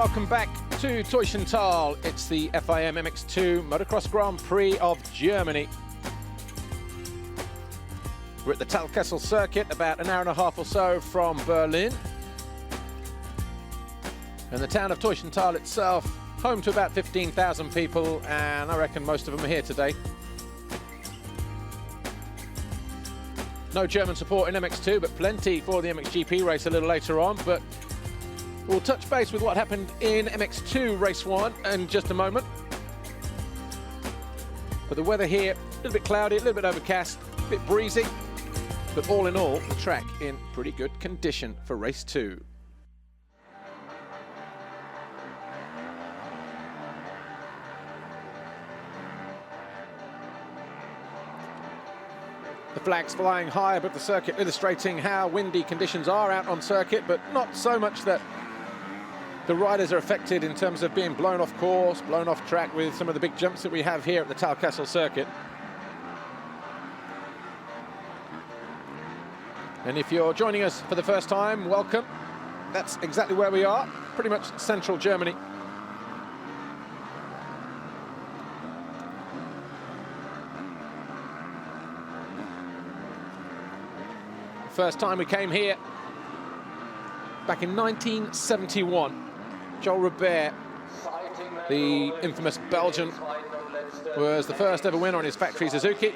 welcome back to Teushenthal. It's the FIM MX2 Motocross Grand Prix of Germany. We're at the Talkessel circuit, about an hour and a half or so from Berlin. And the town of Teushenthal itself, home to about 15,000 people, and I reckon most of them are here today. No German support in MX2, but plenty for the MXGP race a little later on. But we'll touch base with what happened in MX2 race 1 in just a moment. But the weather here, a little bit cloudy, a little bit overcast, a bit breezy. But all in all, the track in pretty good condition for race 2. The flags flying high above the circuit, illustrating how windy conditions are out on circuit, but not so much that the riders are affected in terms of being blown off course, blown off track with some of the big jumps that we have here at the Talkessel circuit. And if you're joining us for the first time, welcome. That's exactly where we are, pretty much central Germany. First time we came here back in 1971. Joel Robert, the infamous Belgian, was the first ever winner on his factory Suzuki.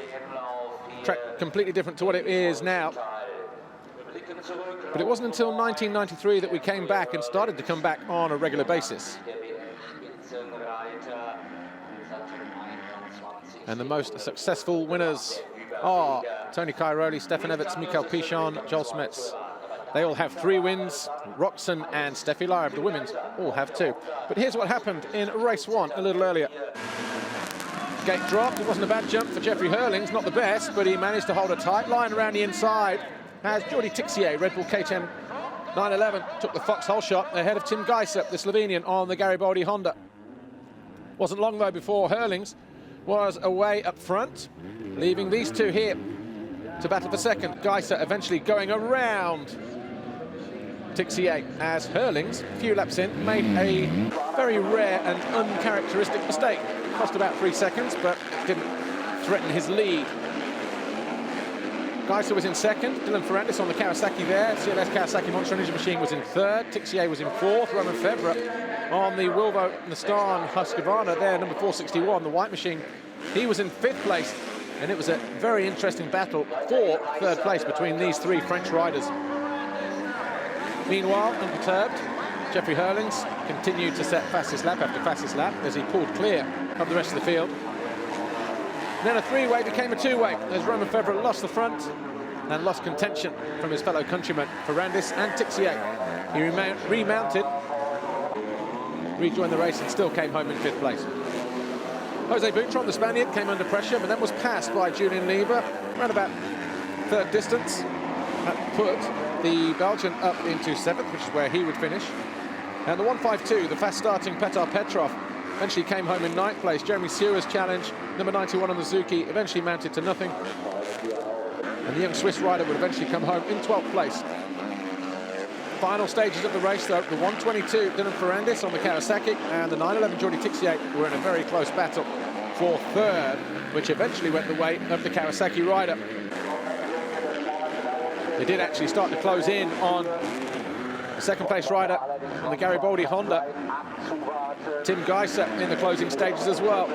Track completely different to what it is now. But it wasn't until 1993 that we came back and started to come back on a regular basis. And the most successful winners are Tony Cairoli, Stefan Everts, Mikael Pichon, Joel Smets. They all have 3 wins. Roxon and Steffi Lyre, the women's, all have 2. But here's what happened in race 1 a little earlier. Gate dropped. It wasn't a bad jump for Jeffrey Hurlings, not the best, but he managed to hold a tight line around the inside as Jordi Tixier, Red Bull KTM 911, took the foxhole shot ahead of Tim Gijser, the Slovenian, on the Garibaldi Honda. Wasn't long though before Hurlings was away up front, leaving these two here to battle for second. Gijser eventually going around Tixier as Hurlings, a few laps in, made a very rare and uncharacteristic mistake. Cost about 3 seconds, but didn't threaten his lead. Gijser was in second, Dylan Ferrandis on the Kawasaki there, CLS Kawasaki Monster Energy Machine was in third, Tixier was in fourth, Roman Febvre on the Wilvo Nastan Husqvarna there, number 461, the white machine, he was in 5th place, and it was a very interesting battle for 3rd place between these 3 French riders. Meanwhile, unperturbed, Jeffrey Hurlings continued to set fastest lap after fastest lap as he pulled clear of the rest of the field. Then a 3-way became a 2-way as Roman Febvre lost the front and lost contention from his fellow countrymen Ferrandis and Tixier. He remounted, rejoined the race and still came home in 5th place. Jose Butron, the Spaniard, came under pressure but then was passed by Julian Lieber around about 3rd distance. That put the Belgian up into 7th, which is where he would finish. And the 152, the fast-starting Petar Petrov, eventually came home in 9th place. Jeremy Sewer's challenge, number 91 on the Suzuki, eventually mounted to nothing. And the young Swiss rider would eventually come home in 12th place. Final stages of the race, though, the 122, Dylan Ferrandis on the Kawasaki, and the 911, Jordi Tixier, were in a very close battle for 3rd, which eventually went the way of the Kawasaki rider. They did actually start to close in on the 2nd place rider on the Garibaldi Honda, Tim Gijser, in the closing stages as well,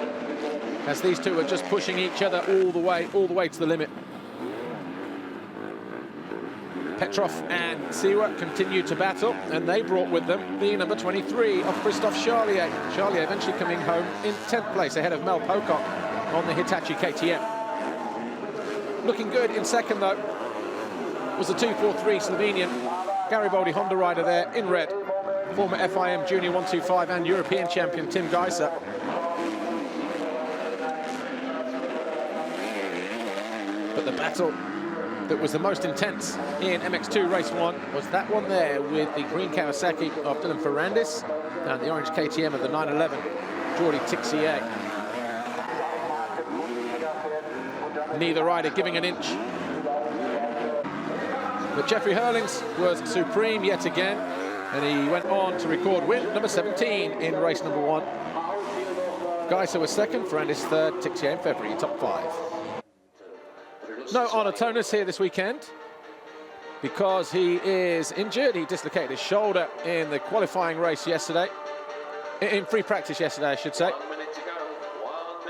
as these two are just pushing each other all the way to the limit. Petrov and Sewer continued to battle, and they brought with them the number 23 of Christophe Charlier. Charlier eventually coming home in 10th place ahead of Mel Pocock on the Hitachi KTM. Looking good in second though was the 243 Slovenian Garibaldi Honda rider there in red, former FIM Junior 125 and European champion Tim Gijser. But the battle that was the most intense in MX2 race 1 was that one there with the green Kawasaki of Dylan Ferrandis and the orange KTM of the 911 Jordi Tixier. Neither rider giving an inch. But Jeffrey Hurlings was supreme yet again. And he went on to record win number 17 in race number 1. Geiser was second, Ferrandis third, Tixier and February top 5. No Arnaud Tonus here this weekend because he is injured. He dislocated his shoulder in the qualifying race yesterday, in free practice yesterday, I should say.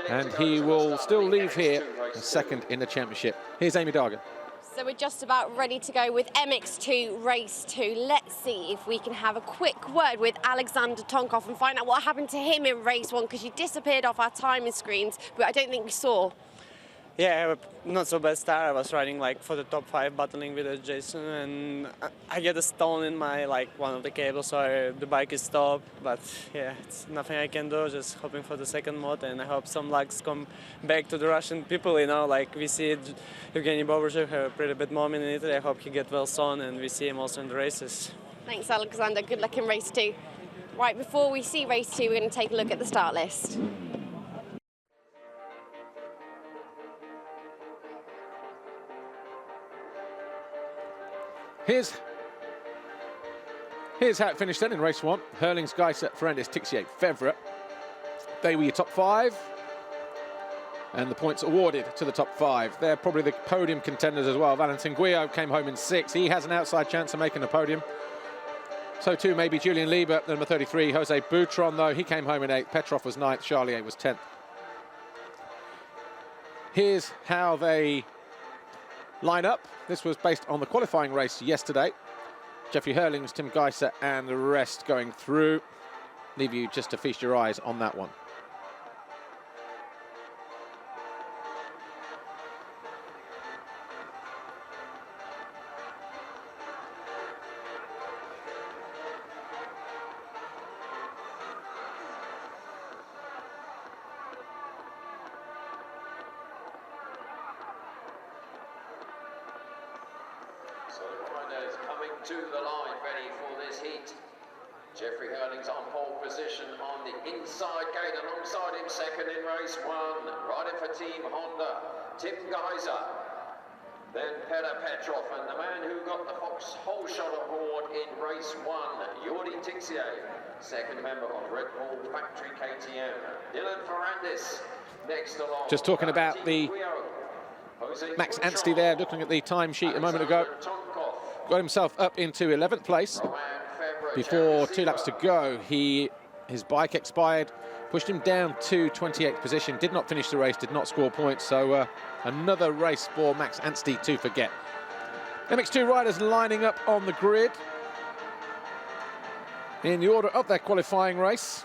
And he will still leave here second in the championship. Here's Amy Dargan. So we're just about ready to go with MX2 race 2. Let's see if we can have a quick word with Alexander Tonkov and find out what happened to him in race 1, because he disappeared off our timing screens, but I don't think we saw. Yeah, not so bad start. I was riding like for the top 5, battling with Jason, and I get a stone in my one of the cables, so the bike is stopped. But yeah, it's nothing I can do. Just hoping for the second mod, and I hope some lugs come back to the Russian people. You know, like we see Evgeny Bobryshev have a pretty bad moment in Italy. I hope he get well soon, and we see him also in the races. Thanks, Alexander. Good luck in race 2. Right, before we see race 2, we're going to take a look at the start list. Here's how it finished then in race 1. Herlings, Geiser, Ferrandis, Tixier, Febvre. They were your top 5. And the points awarded to the top 5. They're probably the podium contenders as well. Valentin Guyot came home in 6th. He has an outside chance of making the podium. So too maybe Julian Lieber, number 33. Jose Boutron, though, he came home in 8th. Petrov was 9th. Charlier was 10th. Here's how they line up. This was based on the qualifying race yesterday. Jeffrey Herlings, Tim Geiser and the rest going through. Leave you just to feast your eyes on that one. To the line, ready for this heat. Jeffrey Herlings on pole position on the inside gate, alongside him second in race 1. Riding for Team Honda, Tim Geiser. Then Petr Petrov, and the man who got the Fox Whole Shot Award in race 1, Jordi Tixier, second member of Red Bull Factory KTM. Dylan Ferrandis next along. Just talking about the Max Anstey there, looking at the timesheet a moment ago. Got himself up into 11th place. Before 2 laps to go, his bike expired, pushed him down to 28th position, did not finish the race, did not score points, so another race for Max Anstey to forget. MX2 riders lining up on the grid in the order of their qualifying race,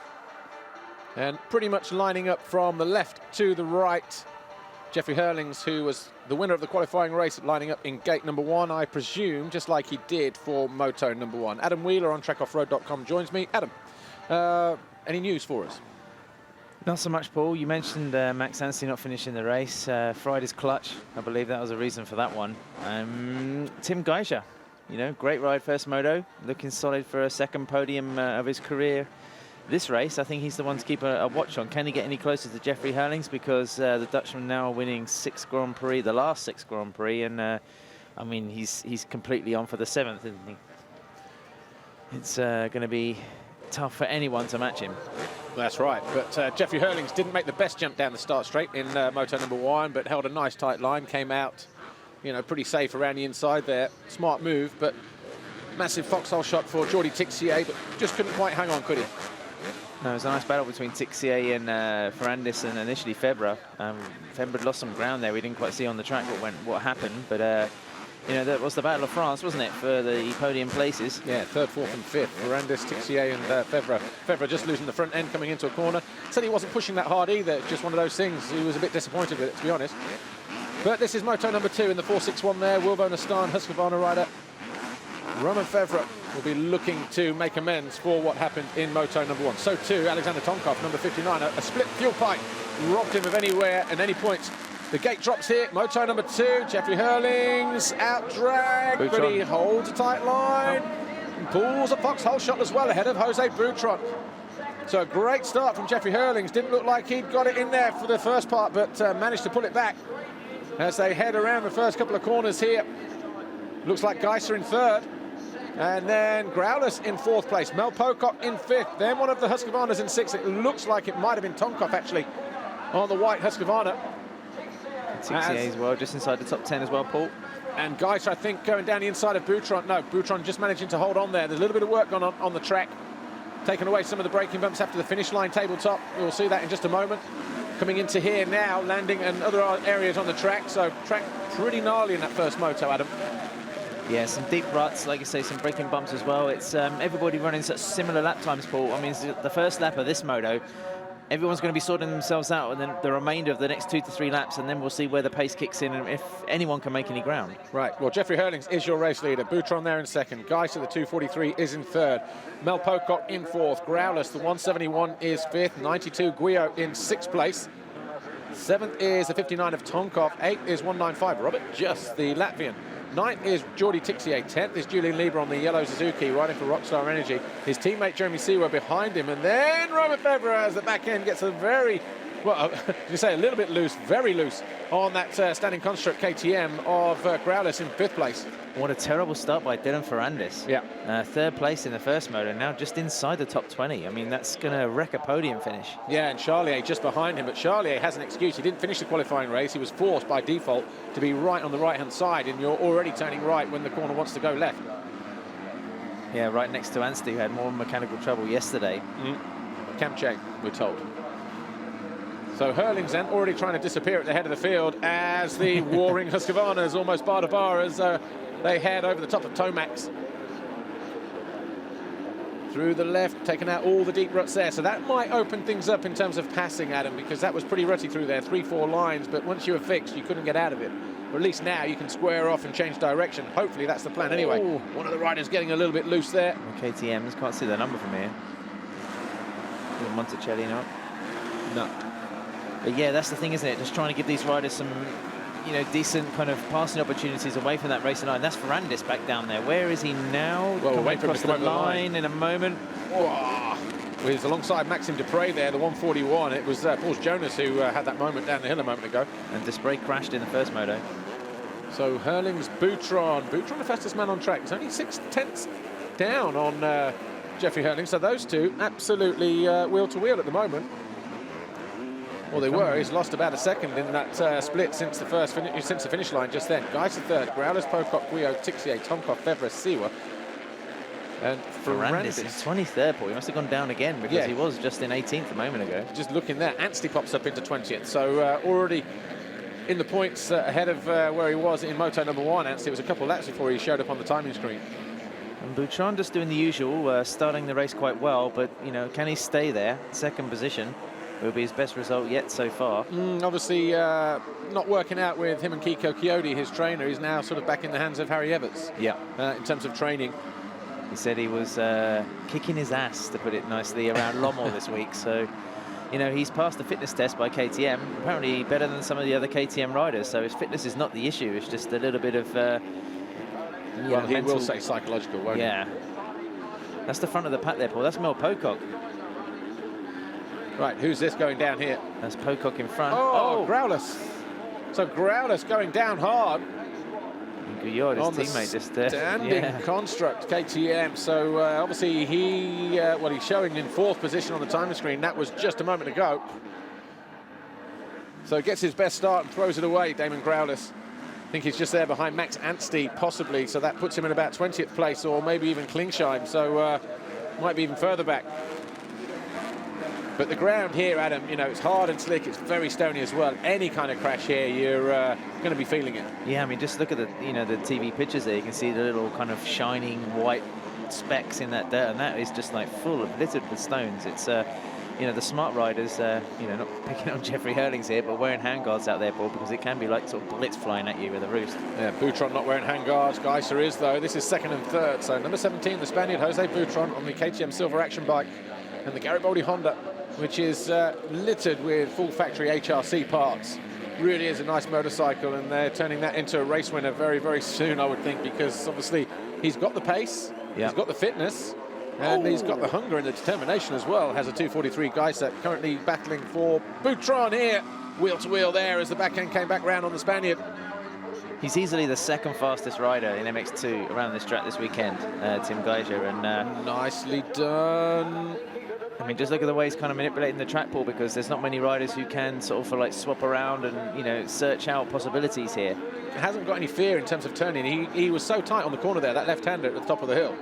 and pretty much lining up from the left to the right. Jeffrey Herlings, who was the winner of the qualifying race, lining up in gate number 1, I presume, just like he did for Moto number 1. Adam Wheeler on trackoffroad.com joins me. Adam, any news for us? Not so much, Paul. You mentioned Max Anstey not finishing the race. Friday's clutch, I believe that was a reason for that one. Tim Geiser, you know, great ride first moto, looking solid for a second podium of his career. This race, I think he's the one to keep a watch on. Can he get any closer to Jeffrey Herlings? Because the Dutchman now winning 6 Grand Prix, the last 6 Grand Prix, and I mean, he's completely on for the 7th, isn't he? It's going to be tough for anyone to match him. That's right, but Jeffrey Herlings didn't make the best jump down the start straight in Moto number 1, but held a nice tight line, came out, you know, pretty safe around the inside there. Smart move, but massive foxhole shot for Jordi Tixier, but just couldn't quite hang on, could he? No, it was a nice battle between Tixier and Ferrandis and initially Febvre. Febvre had lost some ground there. We didn't quite see on the track what happened, but you know, that was the Battle of France, wasn't it, for the podium places? Yeah, 3rd, 4th and 5th. Ferrandis, Tixier and Febvre. Febvre just losing the front end coming into a corner. Said he wasn't pushing that hard either. Just one of those things. He was a bit disappointed with it, to be honest. But this is Moto number 2 in the 461 there. Wilbo Nastan, Husqvarna rider Roman Febvre will be looking to make amends for what happened in Moto number 1. So too Alexander Tonkov, number 59, a split fuel pipe robbed him of anywhere and any points. The gate drops here. Moto number 2, Jeffrey Herlings out drag, but he holds a tight line and pulls a foxhole shot as well ahead of Jose Boutron. So a great start from Jeffrey Herlings. Didn't look like he'd got it in there for the first part, but managed to pull it back as they head around the first couple of corners here. Looks like Geiser in 3rd. And then Growlers in 4th place, Mel Pocock in 5th, then one of the Husqvarnas in 6th. It looks like it might have been Tonkov actually on the white Husqvarna. Tixier as well, just inside the top 10 as well, Paul. And Geiser, I think, going down the inside of Boutron. No, Boutron just managing to hold on there. There's a little bit of work gone on the track, taking away some of the braking bumps after the finish line tabletop. We'll see that in just a moment. Coming into here now, landing in other areas on the track. So track pretty gnarly in that first moto, Adam. Yeah, some deep ruts, like you say, some braking bumps as well. It's everybody running such similar lap times, Paul. I mean, it's the first lap of this moto, everyone's going to be sorting themselves out, and then the remainder of the next 2 to 3 laps, and then we'll see where the pace kicks in and if anyone can make any ground. Right, well, Jeffrey Hurlings is your race leader. Boutron there in 2nd. Geiser, the 243, is in 3rd. Mel Pocock in 4th. Growlers, the 171, is 5th. 92, Guillot in 6th place. 7th is the 59 of Tonkov. 8th is 195, Robert Just, the Latvian. 9th is Jordi Tixier. 10th is Julian Lieber on the yellow Suzuki, riding for Rockstar Energy. His teammate Jeremy Seawer behind him, and then Robert Febvre as the back end gets a very, well, you say a little bit loose, very loose on that standing construct KTM of Growlers in 5th place. What a terrible start by Dylan Ferrandis. Yeah. 3rd place in the first moto, now just inside the top 20. I mean, that's going to wreck a podium finish. Yeah, and Charlier just behind him, but Charlier has an excuse. He didn't finish the qualifying race. He was forced by default to be right on the right-hand side, and you're already turning right when the corner wants to go left. Yeah, right next to Anstey, who had more mechanical trouble yesterday. Kamchek, we're told. So Hurlings then already trying to disappear at the head of the field as the warring Husqvarnas almost bar to bar as they head over the top of Tomax. Through the left, taking out all the deep ruts there. So that might open things up in terms of passing, Adam, because that was pretty rutty through there, 3-4 lines, but once you were fixed, you couldn't get out of it. But at least now you can square off and change direction. Hopefully that's the plan anyway. Ooh. One of the riders getting a little bit loose there. KTMs, can't see the number from here. Monticelli, no. No. But yeah, that's the thing, isn't it? Just trying to give these riders some, you know, decent kind of passing opportunities away from that racing line. That's Ferrandis back down there. Where is he now? Well, wait for him to come over the line in a moment. Whoa. With alongside Maxime Dupre there, the 141. It was Paul Jonas who had that moment down the hill a moment ago. And Dupre crashed in the first moto. So Hurlings, Boutron the fastest man on track. It's only 6/10 down on Jeffrey Hurlings. So those two absolutely wheel to wheel at the moment. Well, they were. He's lost about a second in that split since the finish line just then. Geiser 3rd, Growlers, Pocock, Guillot, Tixier, Tonkov, Febvre, Seawer. And Ferrandis is 23rd, Paul. He must have gone down again because he was just in 18th a moment ago. Just looking there, Anstey pops up into 20th. So already in the points ahead of where he was in moto number 1. Anstey was a couple of laps before he showed up on the timing screen. And Boutron just doing the usual, starting the race quite well, but, you know, can he stay there? 2nd position will be his best result yet so far. Obviously, not working out with him and Kiko Chiodi, his trainer. He's now sort of back in the hands of Harry Everts. Yeah. In terms of training. He said he was kicking his ass, to put it nicely, around Lommel this week. So, you know, he's passed the fitness test by KTM. Apparently better than some of the other KTM riders. So his fitness is not the issue. It's just a little bit of, well, he will say psychological, won't he? Yeah. That's the front of the pack there, Paul. That's Mel Pocock. Right, who's this going down here? That's Pocock in front. Oh, Growlers. So Growlers going down hard. Guillot, his teammate, just there. Standing construct, KTM. So obviously he's showing in 4th position on the timer screen. That was just a moment ago. So gets his best start and throws it away, Damon Growlers. I think he's just there behind Max Anstey, possibly. So that puts him in about 20th place, or maybe even Klingsheim. So might be even further back. But the ground here, Adam, you know, it's hard and slick. It's very stony as well. Any kind of crash here, you're going to be feeling it. Yeah, I mean, just look at the TV pictures there. You can see the little kind of shining white specks in that dirt, and that is just like full of littered with stones. It's you know, the smart riders, you know, not picking on Jeffrey Hurlings here, but wearing handguards out there, Paul, because it can be like sort of bullets flying at you with a roost. Yeah, Boutron not wearing handguards. Geiser is, though. This is 2nd and 3rd. So number 17, the Spaniard Jose Boutron on the KTM Silver Action bike, and the Garibaldi Honda, which is littered with full factory HRC parts. Really is a nice motorcycle, and they're turning that into a race winner very, very soon, I would think, because obviously he's got the pace, he's got the fitness, and he's got the hunger and the determination as well. Has a 243 Geiser, currently battling for Boutron here. Wheel to wheel there as the back end came back round on the Spaniard. He's easily the second fastest rider in MX2 around this track this weekend, Tim Geiger. And nicely done. I mean, just look at the way he's kind of manipulating the track, Paul, because there's not many riders who can sort of like swap around and, you know, search out possibilities here. Hasn't got any fear in terms of turning. He was so tight on the corner there, that left-hander at the top of the hill,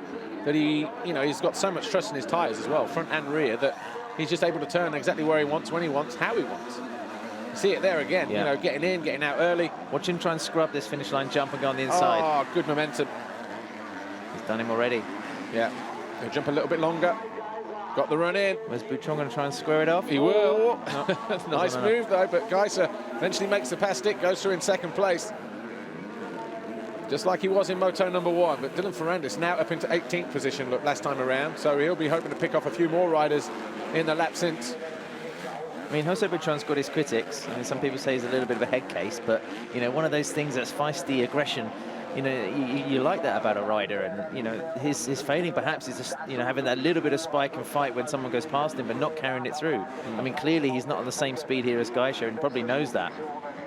that he's got so much trust in his tyres as well, front and rear, that he's just able to turn exactly where he wants, when he wants, how he wants. See it there again, yeah. You know, getting in, getting out early. Watch him try and scrub this finish line jump and go on the inside. Oh, good momentum. He's done him already. Yeah, he'll jump a little bit longer. Got the run in. Where's Boutron going to try and square it off? He will. No, nice move though, but Geiser eventually makes the pass stick, goes through in second place. Just like he was in Moto number 1, but Dylan Ferrandis now up into 18th position, look, last time around. So he'll be hoping to pick off a few more riders in the lap since. I mean, Jose Boutron's got his critics. I mean, some people say he's a little bit of a head case, but, you know, one of those things that's feisty aggression. You know, you like that about a rider, and, you know, his failing perhaps is just, you know, having that little bit of spike and fight when someone goes past him, but not carrying it through. I mean, clearly he's not on the same speed here as Geiger, and probably knows that.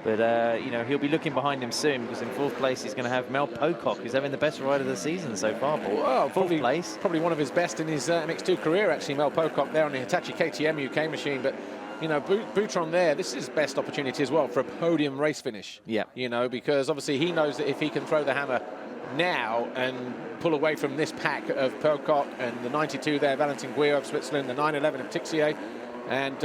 But, you know, he'll be looking behind him soon, because in 4th place he's going to have Mel Pocock, who's having the best ride of the season so far, Paul. Well, Fourth place. Probably one of his best in his MX2 career, actually, Mel Pocock there on the Hitachi KTM UK machine. But, you know, Boutron there, this is his best opportunity as well for a podium race finish. Yeah. You know, because obviously he knows that if he can throw the hammer now and pull away from this pack of Pocock and the 92 there, Valentin Guillot of Switzerland, the 911 of Tixier, and,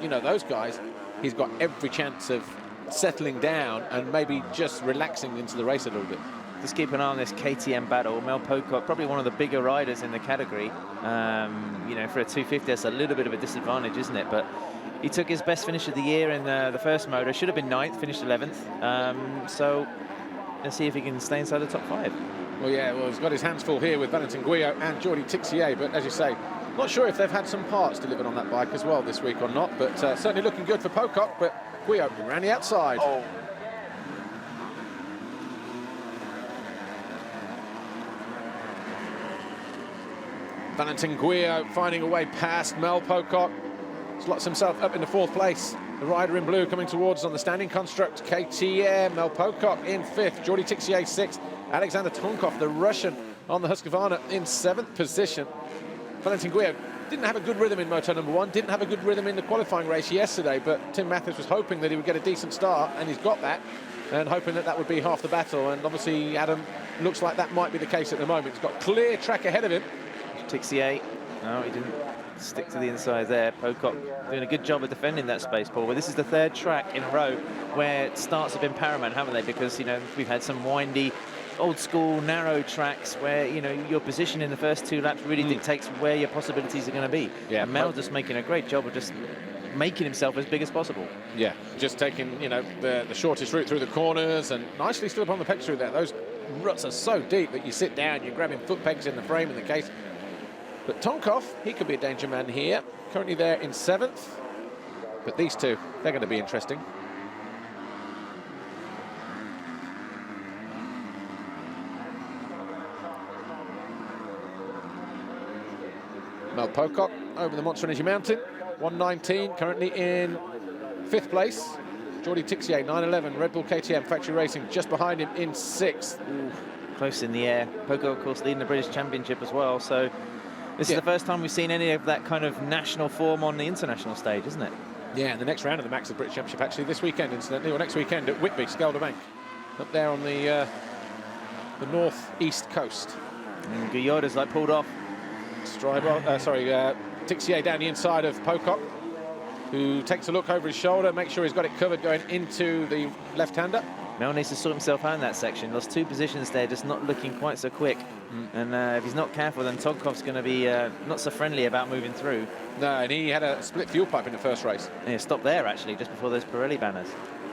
you know, those guys, he's got every chance of settling down and maybe just relaxing into the race a little bit. Just keep an eye on this KTM battle. Mel Pocock, probably one of the bigger riders in the category. You know, for a 250, that's a little bit of a disadvantage, isn't it? But he took his best finish of the year in the first moto. Should have been 9th, finished 11th. So let's see if he can stay inside the top 5. Well, yeah, well, he's got his hands full here with Valentin Guillot and Jordi Tixier, but as you say, not sure if they've had some parts delivered on that bike as well this week or not, but certainly looking good for Pocock, but Guillot around the outside. Oh. Valentin Guillot finding a way past Mel Pocock. Slots himself up in the 4th place. The rider in blue coming towards us on the standing construct. KTM, Mel Pocock in 5th. Jordi Tixier 6th. Alexander Tonkov, the Russian, on the Husqvarna in 7th position. Valentin Guillot didn't have a good rhythm in Moto number 1, didn't have a good rhythm in the qualifying race yesterday, but Tim Mathis was hoping that he would get a decent start, and he's got that, and hoping that that would be half the battle. And obviously, Adam, looks like that might be the case at the moment. He's got clear track ahead of him. Tixier, no, he didn't stick to the inside there. Pocock doing a good job of defending that space, Paul. But this is the 3rd track in a row where starts have been paramount, haven't they? Because, you know, we've had some windy, old school, narrow tracks where, you know, your position in the first 2 laps really dictates where your possibilities are going to be. Yeah, and Mel just making a great job of just making himself as big as possible. Yeah, just taking, you know, the shortest route through the corners, and nicely stood up on the pegs through there. Those ruts are so deep that you sit down, you're grabbing foot pegs in the frame in the case. But Tonkov, he could be a danger man here. Currently there in 7th. But these two, they're going to be interesting. Mel Pocock over the Monster Energy Mountain. 119, currently in 5th place. Jordi Tixier, 911, Red Bull KTM Factory Racing, just behind him in 6th. Ooh, close in the air. Pocock, of course, leading the British Championship as well. So this is the first time we've seen any of that kind of national form on the international stage, isn't it? Yeah, and the next round of the Max of the British Championship, actually, this weekend, incidentally, or next weekend at Whitby, Skelderbank, up there on the north-east coast. And Guillot is like pulled off. Tixier down the inside of Pocock, who takes a look over his shoulder, makes sure he's got it covered going into the left-hander. Mel needs to sort himself out in that section. Lost 2 positions there, just not looking quite so quick. And if he's not careful, then Tonkov's going to be not so friendly about moving through. No, and he had a split fuel pipe in the first race. Yeah, stopped there, actually, just before those Pirelli banners.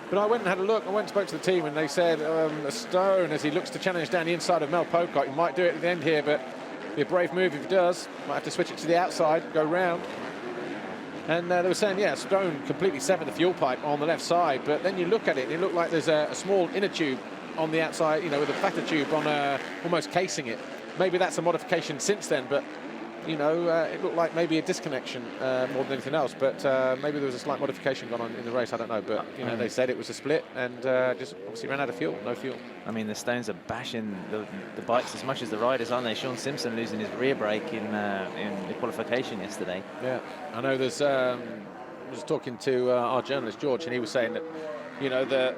But I went and had a look. I went and spoke to the team, and they said a stone as he looks to challenge down the inside of Mel Pocock. He might do it at the end here, but be a brave move if he does. Might have to switch it to the outside, go round. And they were saying, yeah, Stone completely severed the fuel pipe on the left side, but then you look at it, and it looked like there's a small inner tube on the outside, you know, with a fatter tube on almost casing it. Maybe that's a modification since then, but you know, it looked like maybe a disconnection more than anything else, but maybe there was a slight modification gone on in the race, I don't know, but, you know, they said it was a split and just obviously ran out of fuel, no fuel. I mean, the Stones are bashing the bikes as much as the riders, aren't they? Sean Simpson losing his rear brake in the qualification yesterday. Yeah, I know there's, I was talking to our journalist, George, and he was saying that, you know, the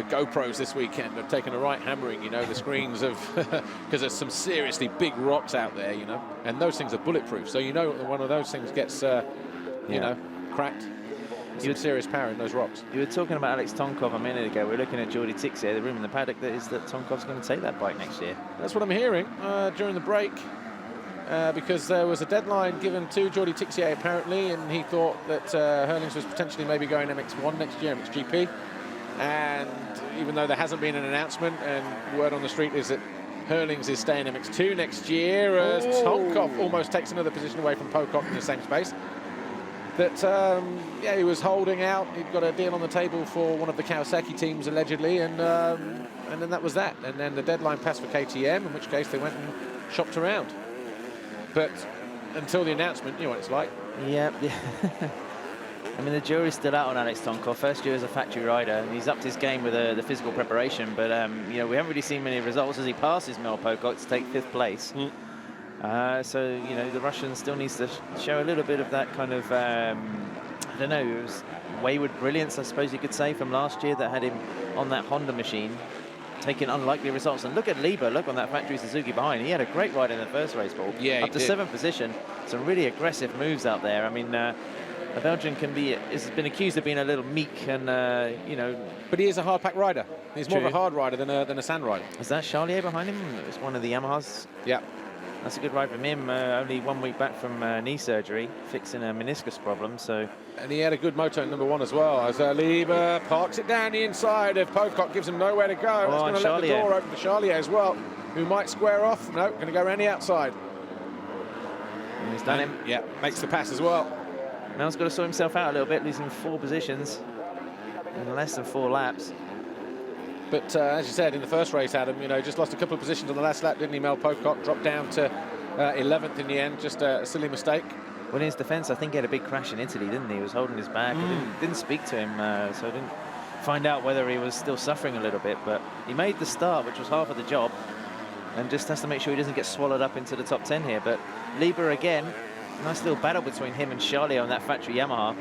GoPros this weekend have taken a right hammering, you know, the screens of, because there's some seriously big rocks out there, you know, and those things are bulletproof. So, you know, one of those things gets, you know, cracked. Some serious power in those rocks. You were talking about Alex Tonkov a minute ago. We're looking at Jordi Tixier, the room in the paddock that is that Tonkov's going to take that bike next year. That's what I'm hearing during the break, because there was a deadline given to Jordi Tixier apparently, and he thought that Hurlings was potentially maybe going MX1 next year, MXGP. And even though there hasn't been an announcement, and word on the street is that Hurlings is staying MX2 next year, as Tonkov almost takes another position away from Pocock in the same space. That, yeah, he was holding out. He'd got a deal on the table for one of the Kawasaki teams, allegedly, and then that was that. And then the deadline passed for KTM, in which case they went and shopped around. But until the announcement, you know what it's like. Yeah. I mean, the jury's still out on Alex Tonkov. First year as a factory rider. He's upped his game with the physical preparation, but you know, we haven't really seen many results as he passes Mel Pocock to take 5th place. So, you know, the Russian still needs to show a little bit of that kind of, I don't know, it was wayward brilliance, I suppose you could say, from last year that had him on that Honda machine, taking unlikely results. And look at Lieber, look on that factory Suzuki behind. He had a great ride in the first race, Paul. Yeah, up to 7th position. Some really aggressive moves out there. I mean, a Belgian has been accused of being a little meek and, you know. But he is a hard-pack rider. He's more of a hard rider than a sand rider. Is that Charlier behind him? It's one of the Yamahas. Yeah. That's a good ride from him. Only 1 week back from knee surgery, fixing a meniscus problem. So, and he had a good moto in #1 as well. As Lieber parks it down the inside of Pocock, gives him nowhere to go. That's going to let the door open for Charlier as well, who might square off. No, going to go around the outside. And he's done him. Yeah, makes the pass as well. Mel's got to sort himself out a little bit, losing 4 positions in less than 4 laps. But as you said in the first race, Adam, you know, just lost a couple of positions on the last lap, didn't he, Mel Pocock? Dropped down to 11th in the end, just a silly mistake. Well, in his defence, I think he had a big crash in Italy, didn't he? He was holding his back. Didn't speak to him, so I didn't find out whether he was still suffering a little bit. But he made the start, which was half of the job, and just has to make sure he doesn't get swallowed up into the top 10 here. But Lieber again, nice little battle between him and Charlier on that factory Yamaha.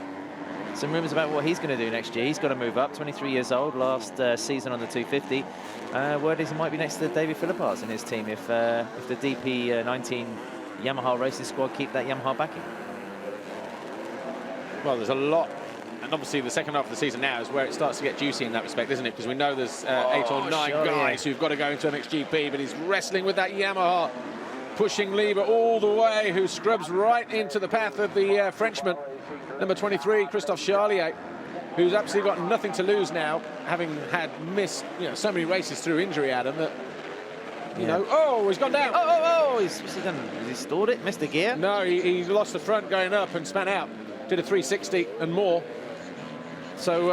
Some rumours about what he's going to do next year. He's got to move up, 23 years old, last season on the 250. Word is he might be next to David Philipparts in his team if the DP19 Yamaha racing squad keep that Yamaha backing. Well, there's a lot, and obviously the second half of the season now is where it starts to get juicy in that respect, isn't it? Because we know there's 8 or 9 guys who've got to go into MXGP, but he's wrestling with that Yamaha, pushing Lieber all the way, who scrubs right into the path of the Frenchman. Number 23, Christophe Charlier, who's absolutely got nothing to lose now, having had missed, you know, so many races through injury, Adam, that, you know, he's gone down. What's he done? Has he stalled it? Missed a gear? No, he lost the front going up and span out. Did a 360 and more. So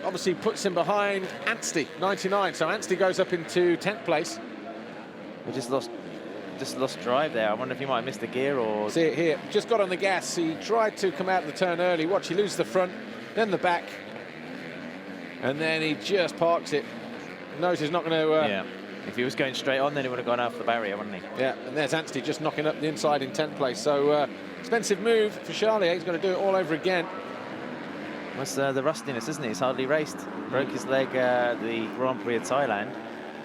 obviously puts him behind Anstey, 99. So Anstey goes up into 10th place. We just lost drive there. I wonder if he might have missed a gear or... See it here. Just got on the gas. He tried to come out of the turn early. Watch, he loses the front, then the back. And then he just parks it. Knows he's not going to... yeah. If he was going straight on, then he would have gone off the barrier, wouldn't he? Yeah, and there's Anstey just knocking up the inside in 10th place. So expensive move for Charlier. He's going to do it all over again. That's the rustiness, isn't it? He's hardly raced. Broke his leg the Grand Prix of Thailand.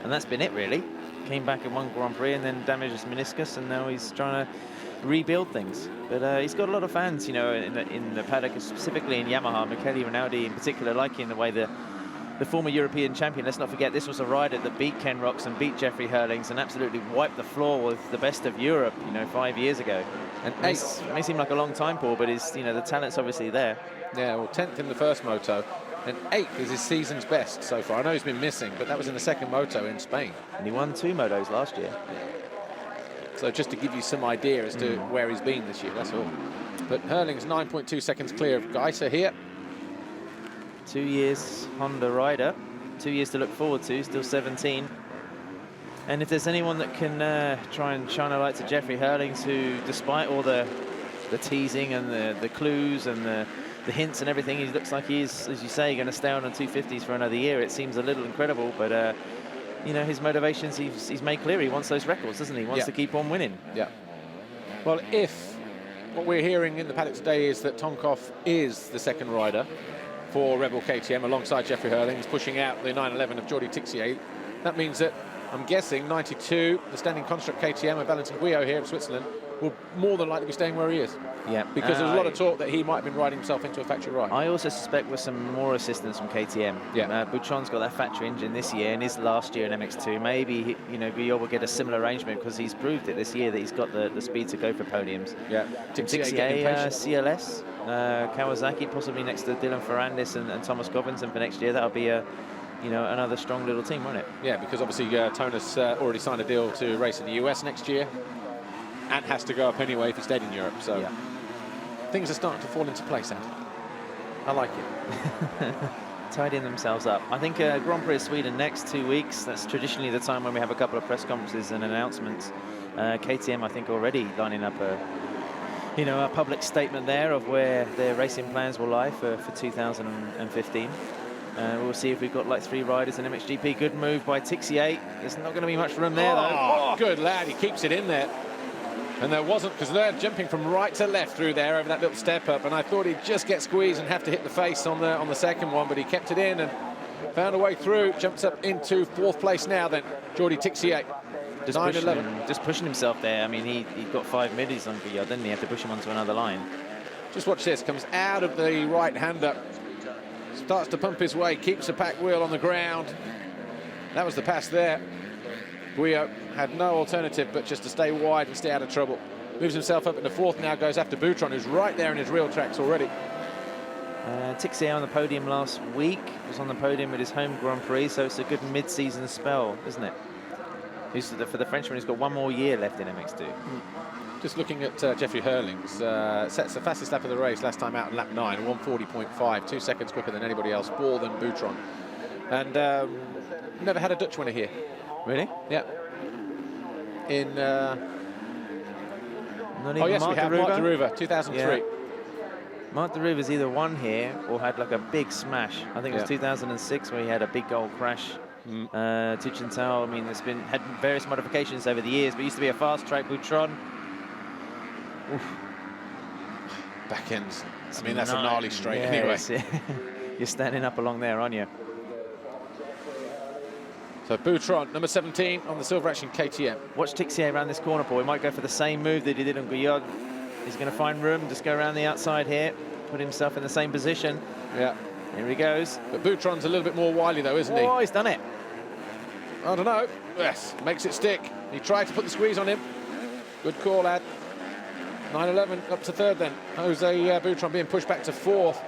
And that's been it, really. Came back in one Grand Prix and then damaged his meniscus, and now he's trying to rebuild things. But he's got a lot of fans, you know, in the paddock, specifically in Yamaha. Michele Rinaldi in particular liking the way the former European champion, let's not forget, this was a rider that beat Ken Rocks and beat Jeffrey Hurlings and absolutely wiped the floor with the best of Europe, you know, 5 years ago. And it may seem like a long time, Paul, but you know, the talent's obviously there. Yeah, well, 10th in the first moto. And 8th is his season's best so far. I know he's been missing, but that was in the second moto in Spain. And he won 2 motos last year. So just to give you some idea as to where he's been this year, that's all. But Hurling's 9.2 seconds clear of Geiser here. 2 years Honda rider. 2 years to look forward to, still 17. And if there's anyone that can try and shine a light to Jeffrey Hurlings, who, despite all the teasing and the clues and the hints and everything, he looks like he's, as you say, going to stay on 250s for another year. It seems a little incredible, but you know, his motivations, he's made clear. He wants those records, doesn't he? He wants to keep on winning. Yeah. Well, if what we're hearing in the paddock today is that Tonkov is the second rider for Rebel KTM alongside Jeffrey Hurlings, pushing out the 911 of Jordi Tixier, that means that, I'm guessing, 92, the standing construct KTM of Valentin Guyot here in Switzerland, will more than likely be staying where he is. Yeah. Because there's a lot of talk that he might have been riding himself into a factory ride. I also suspect with some more assistance from KTM. Yeah. Boutron's got that factory engine this year, and his last year in MX2. Maybe, you know, Guyot will get a similar arrangement because he's proved it this year that he's got the speed to go for podiums. Yeah. Tixier, CLS, Kawasaki, possibly next to Dylan Ferrandis and Thomas Govinson for next year. That'll be you know, another strong little team, won't it? Yeah, because obviously Tonus already signed a deal to race in the US next year, and has to go up anyway if he stayed in Europe. So things are starting to fall into place, Andy. I like it. Tidying themselves up. I think Grand Prix of Sweden next 2 weeks. That's traditionally the time when we have a couple of press conferences and announcements. KTM, I think, already lining up a public statement there of where their racing plans will lie for 2015. We'll see if we've got like 3 riders in MXGP. Good move by Tixier. There's not going to be much room there, though. Oh, good lad. He keeps it in there. And there wasn't, because they're jumping from right to left through there over that little step up. And I thought he'd just get squeezed and have to hit the face on the second one, but he kept it in and found a way through. Jumps up into 4th place now then. Jordi Tixier. Just pushing himself there. I mean, he got 5 middies on Guyot, didn't he? Have to push him onto another line. Just watch this. Comes out of the right-hander. Starts to pump his way, keeps the pack wheel on the ground. That was the pass there. Guyot had no alternative but just to stay wide and stay out of trouble. Moves himself up into 4th now, goes after Boutron, who's right there in his real tracks already. Tixier on the podium last week, was on the podium at his home Grand Prix, so it's a good mid-season spell, isn't it? For the Frenchman, he's got 1 more year left in MX2. Just looking at Jeffrey Hurlings, sets the fastest lap of the race last time out in lap 9, 1:40.5, 2 seconds quicker than anybody else, more than Boutron. And never had a Dutch winner here. Really? Yeah. In Not even oh yes, Mark we have Mark de Ruva, 2003. Yeah. Mark de Ruva's either won here or had like a big smash. I think it was 2006 where he had a big goal crash. Tuchental, I mean, had various modifications over the years, but it used to be a fast track. Boutron. Back ends. I mean, that's a gnarly straight anyway. You're standing up along there, aren't you? So Boutron, number 17 on the Silver Action KTM. Watch Tixier around this corner, Paul. He might go for the same move that he did on Guyot. He's going to find room, just go around the outside here, put himself in the same position. Yeah. Here he goes. But Boutron's a little bit more wily though, isn't he? Oh, he's done it. I don't know. Yes, makes it stick. He tried to put the squeeze on him. Good call, lad. 911 up to 3rd then. Jose Boutron being pushed back to 4th.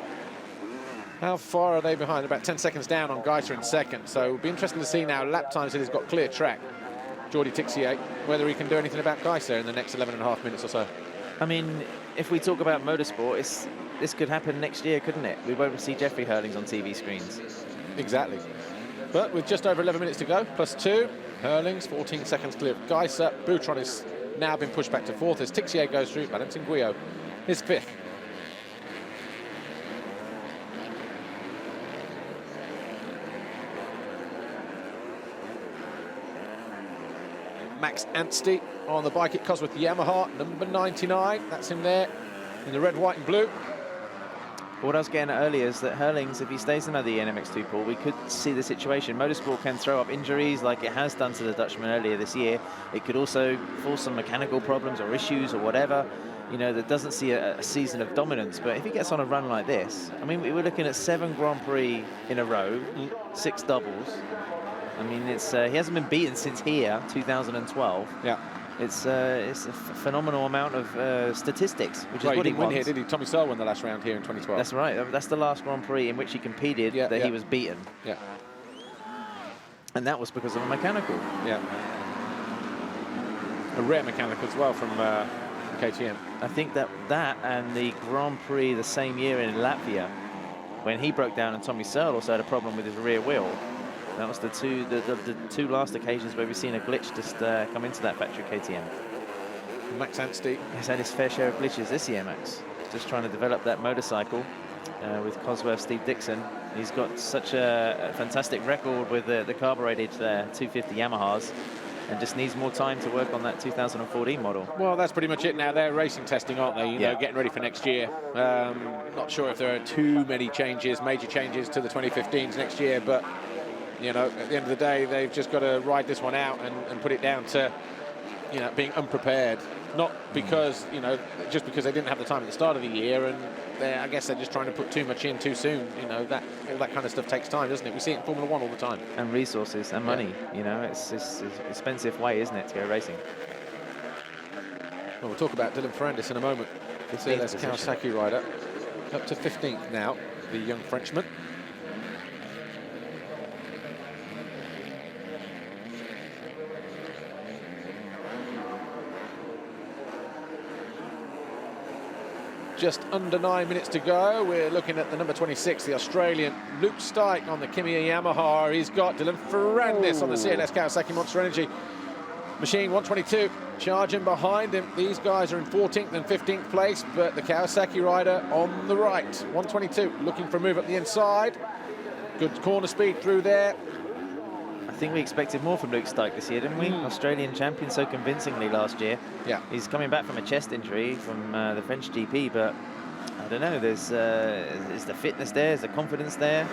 How far are they behind? About 10 seconds down on Geiser in 2nd. So it'll be interesting to see now lap times that he's got clear track. Jordi Tixier, whether he can do anything about Geiser in the next 11.5 minutes or so. I mean, if we talk about motorsport, this could happen next year, couldn't it? We won't see Jeffrey Hurlings on TV screens. Exactly. But with just over 11 minutes to go, +2, Hurlings 14 seconds clear. Geiser, Boutron is now been pushed back to 4th as Tixier goes through. Valentin Guyot is 5th. Max Anstey on the bike at Cosworth Yamaha, number 99. That's him there in the red, white and blue. What I was getting at earlier is that Hurlings, if he stays another year in MX2, Paul, we could see the situation. Motorsport can throw up injuries like it has done to the Dutchman earlier this year. It could also force some mechanical problems or issues or whatever, you know, that doesn't see a season of dominance. But if he gets on a run like this, I mean, we're looking at 7 Grand Prix in a row, 6 doubles. I mean, it's he hasn't been beaten since here, 2012. Yeah. It's a phenomenal amount of statistics, which is what he didn't win wants. here, did he? Tommy Searle won the last round here in 2012. That's right. That's the last Grand Prix in which he competed that he was beaten. Yeah. And that was because of a mechanical. Yeah. A rare mechanical as well from KTM. I think that and the Grand Prix the same year in Latvia, when he broke down and Tommy Searle also had a problem with his rear wheel. That was the two last occasions where we've seen a glitch just come into that factory KTM. Max Anstey He's had his fair share of glitches this year, Max. Just trying to develop that motorcycle with Cosworth Steve Dixon. He's got such a fantastic record with the carbureted 250 Yamahas, and just needs more time to work on that 2014 model. Well, that's pretty much it now. They're racing testing, aren't they? You know, getting ready for next year. Not sure if there are too many changes, major changes to the 2015s next year, but, you know, at the end of the day, they've just got to ride this one out and put it down to, you know, being unprepared. Not because, you know, just because they didn't have the time at the start of the year, and I guess they're just trying to put too much in too soon. You know, all that kind of stuff takes time, doesn't it? We see it in Formula One all the time. And resources and money, you know, it's an expensive way, isn't it, to go racing? Well, we'll talk about Dylan Ferrandis in a moment. CLS Kawasaki rider, up to 15th now, the young Frenchman. Just under 9 minutes to go. We're looking at the number 26, the Australian Luke Stike on the Kimiya Yamaha. He's got Dylan Ferrandis on the CLS Kawasaki Monster Energy machine, 122, charging behind him. These guys are in 14th and 15th place, but the Kawasaki rider on the right, 122, looking for a move up the inside. Good corner speed through there. I think we expected more from Luke Stike this year, didn't we? Australian champion so convincingly last year. Yeah. He's coming back from a chest injury from the French GP, but I don't know, is the fitness there, is the confidence there?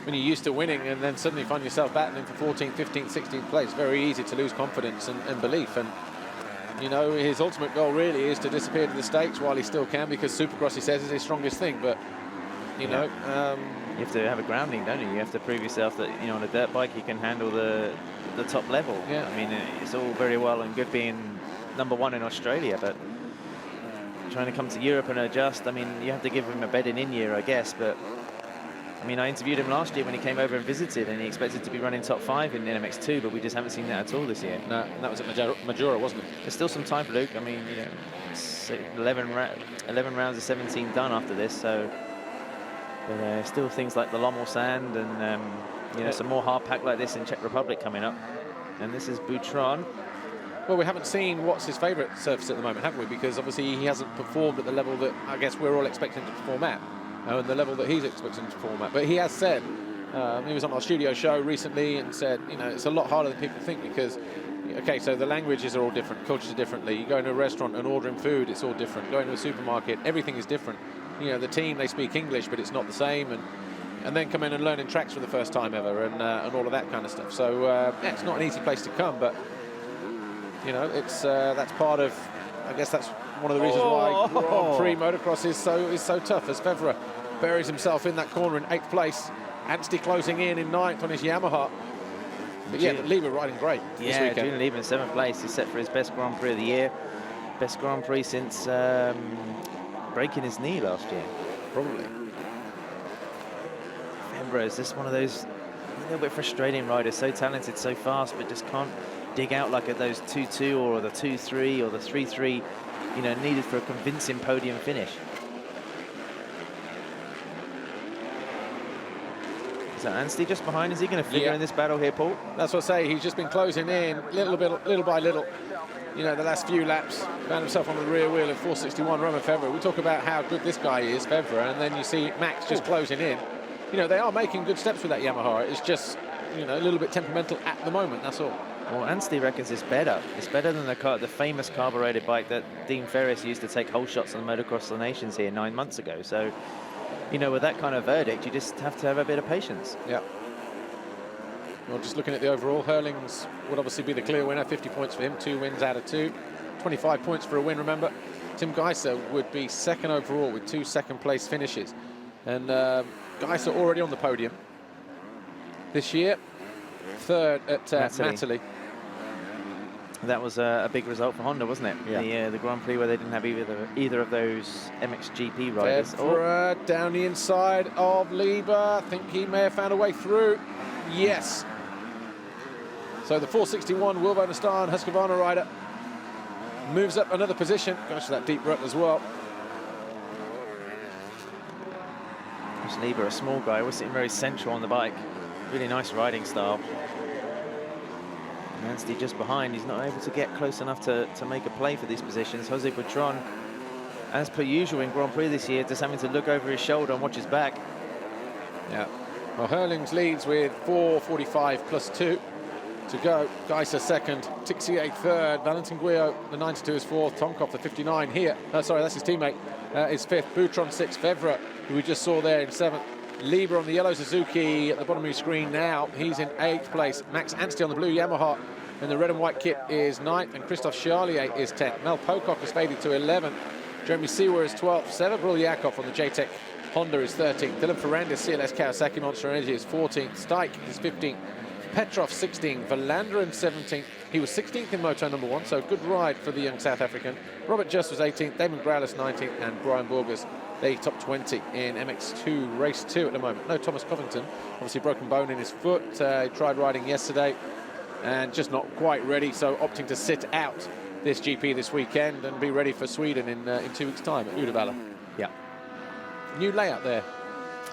When you're used to winning and then suddenly find yourself battling for 14th, 15th, 16th place, very easy to lose confidence and belief. And, you know, his ultimate goal really is to disappear to the States while he still can, because Supercross, he says, is his strongest thing. But, you know... you have to have a grounding, don't you? You have to prove yourself that, you know, on a dirt bike you can handle the top level. Yeah. I mean, it's all very well and good being #1 in Australia, but trying to come to Europe and adjust, I mean, you have to give him a bedding in year, I guess, but I mean, I interviewed him last year when he came over and visited, and he expected to be running top 5 in MX2, but we just haven't seen that at all this year. No, that was at Majora, wasn't it? There's still some time for Luke. I mean, you know, it's 11 rounds of 17 done after this, so but, still things like the Lommel Sand and you know, some more hard pack like this in Czech Republic coming up. And this is Boutron. Well, we haven't seen what's his favourite surface at the moment, have we? Because obviously he hasn't performed at the level that I guess we're all expecting to perform at, and the level that he's expecting to perform at. But he has said, he was on our studio show recently and said, you know, it's a lot harder than people think, because, okay, so the languages are all different, cultures are differently. You go into a restaurant and ordering food, it's all different. Going to a supermarket, everything is different. You know, the team, they speak English, but it's not the same. And then come in and learn in tracks for the first time ever, and all of that kind of stuff. So yeah, it's not an easy place to come, but you know, it's that's part of, I guess that's one of the reasons why Grand Prix motocross is so tough. As Fevre buries himself in that corner in 8th place, Anstey closing in 9th on his Yamaha. But yeah, Lieber riding great this weekend. Julian Lieber in 7th place. He's set for his best Grand Prix of the year, best Grand Prix since breaking his knee last year, probably. Fevre is just one of those a little bit frustrating riders, so talented, so fast, but just can't dig out like at those 2-2 or the 2-3 or the 3-3, you know, needed for a convincing podium finish. Is that Anstey just behind? Is he going to figure in this battle here, Paul? That's what I say. He's just been closing in little by little. You know, the last few laps, found himself on the rear wheel of 461 Romain Fevre. We talk about how good this guy is, Fevre, and then you see Max just closing in. You know, they are making good steps with that Yamaha. It's just, you know, a little bit temperamental at the moment, that's all. Well, Anstey reckons it's better. It's better than the famous carbureted bike that Dean Ferris used to take whole shots on the Motocross of the Nations here 9 months ago. So, you know, with that kind of verdict, you just have to have a bit of patience. Yeah. Well, just looking at the overall, Hurlings would obviously be the clear winner. 50 points for him, 2 wins out of 2. 25 points for a win, remember. Tim Geiser would be 2nd overall with 2 second-place finishes. And Geiser already on the podium this year. 3rd at Matterley. That was a big result for Honda, wasn't it? Yeah. The Grand Prix where they didn't have either of those MXGP riders. Fevre down the inside of Lieber. I think he may have found a way through. Yes. So the 461 Will van der Star Husqvarna rider moves up another position. Goes for that deep rut as well. Lieber, a small guy, was sitting very central on the bike. Really nice riding style. Anstey just behind. He's not able to get close enough to make a play for these positions. Jose Buitron, as per usual in Grand Prix this year, just having to look over his shoulder and watch his back. Yeah. Well, Hurlings leads with 4:45 plus 2 to go. Geiser second, Tixier third, Valentin Guyot, the 92 is fourth, Tonkov, the 59 here. Sorry, that's his teammate, is fifth. Buitron sixth, Fevre, who we just saw there in seventh. Lieber on the yellow Suzuki at the bottom of your screen now. He's in 8th place. Max Anstey on the blue Yamaha in the red and white kit is 9th, and Christophe Charlier is 10th. Mel Pocock has faded to 11th. Jeremy Sewer is 12th. Severbril Yakov on the JTEC Honda is 13th. Dylan Ferrandis, CLS Kawasaki Monster Energy is 14th. Stike is 15th. Petrov 16th. Verlanderen 17th. He was 16th in Moto number 1, so good ride for the young South African. Robert Just was 18th. Damon Growlers 19th, and Brian Borgers, they top 20 in MX2 race 2 at the moment. No Thomas Covington, obviously broken bone in his foot. He tried riding yesterday and just not quite ready, so opting to sit out this GP this weekend and be ready for Sweden in 2 weeks' time at Uddevalla. Yeah. New layout there.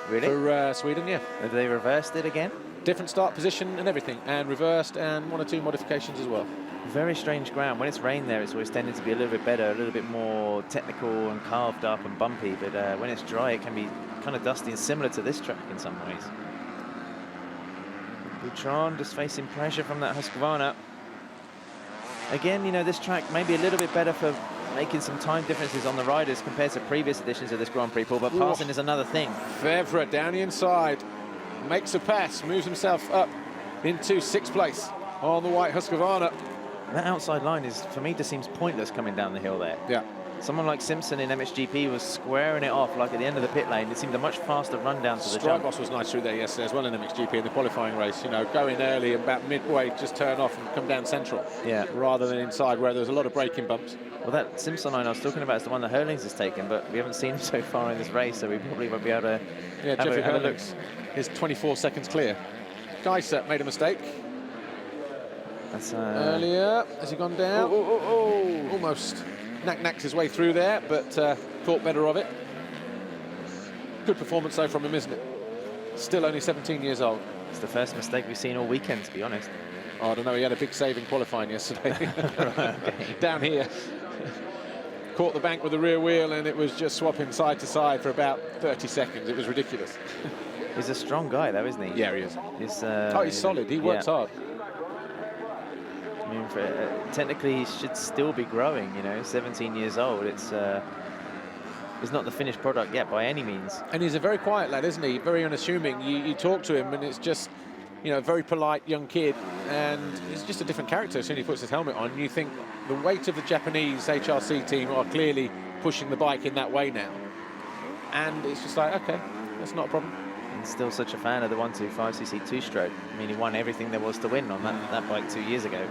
Really? For Sweden, yeah. Have they reversed it again? Different start position and everything, and reversed, and 1 or 2 modifications as well. Very strange ground. When it's rained there, it's always tended to be a little bit better, a little bit more technical and carved up and bumpy, but when it's dry, it can be kind of dusty and similar to this track in some ways. Buitron just facing pressure from that Husqvarna. Again, you know, this track may be a little bit better for making some time differences on the riders compared to previous editions of this Grand Prix, Paul, but passing is another thing. Fevre down the inside, makes a pass, moves himself up into 6th place on the white Husqvarna. That outside line is, for me, just seems pointless coming down the hill there. Yeah. Someone like Simpson in MXGP was squaring it off, like at the end of the pit lane. It seemed a much faster run down to the jump. Strybos was nice through there yesterday as well in MXGP in the qualifying race. You know, go in early, about midway, just turn off and come down central. Yeah. Rather than inside where there was a lot of braking bumps. Well, that Simpson line I was talking about is the one that Hurlings has taken, but we haven't seen him so far in this race, so we probably won't be able to Jeffrey have a look. Hurlings is 24 seconds clear. Geiser made a mistake. That's earlier. Has he gone down? Almost knacked his way through there, but thought better of it. Good performance though from him, isn't it? Still only 17 years old. It's the first mistake we've seen all weekend, to be honest. Oh, I don't know, he had a big save in qualifying yesterday. Down here. Caught the bank with the rear wheel and it was just swapping side to side for about 30 seconds. It was ridiculous. He's a strong guy though, isn't he? Yeah, he is. He's solid. He works hard. I mean, technically he should still be growing, you know, 17 years old. It's not the finished product yet by any means. And he's a very quiet lad, isn't he? Very unassuming. You talk to him and it's just, you know, a very polite young kid, and he's just a different character as soon as he puts his helmet on. You think the weight of the Japanese HRC team are clearly pushing the bike in that way now. And it's just like, okay, that's not a problem. And still such a fan of the 125cc two-stroke. I mean, he won everything there was to win on that bike 2 years ago.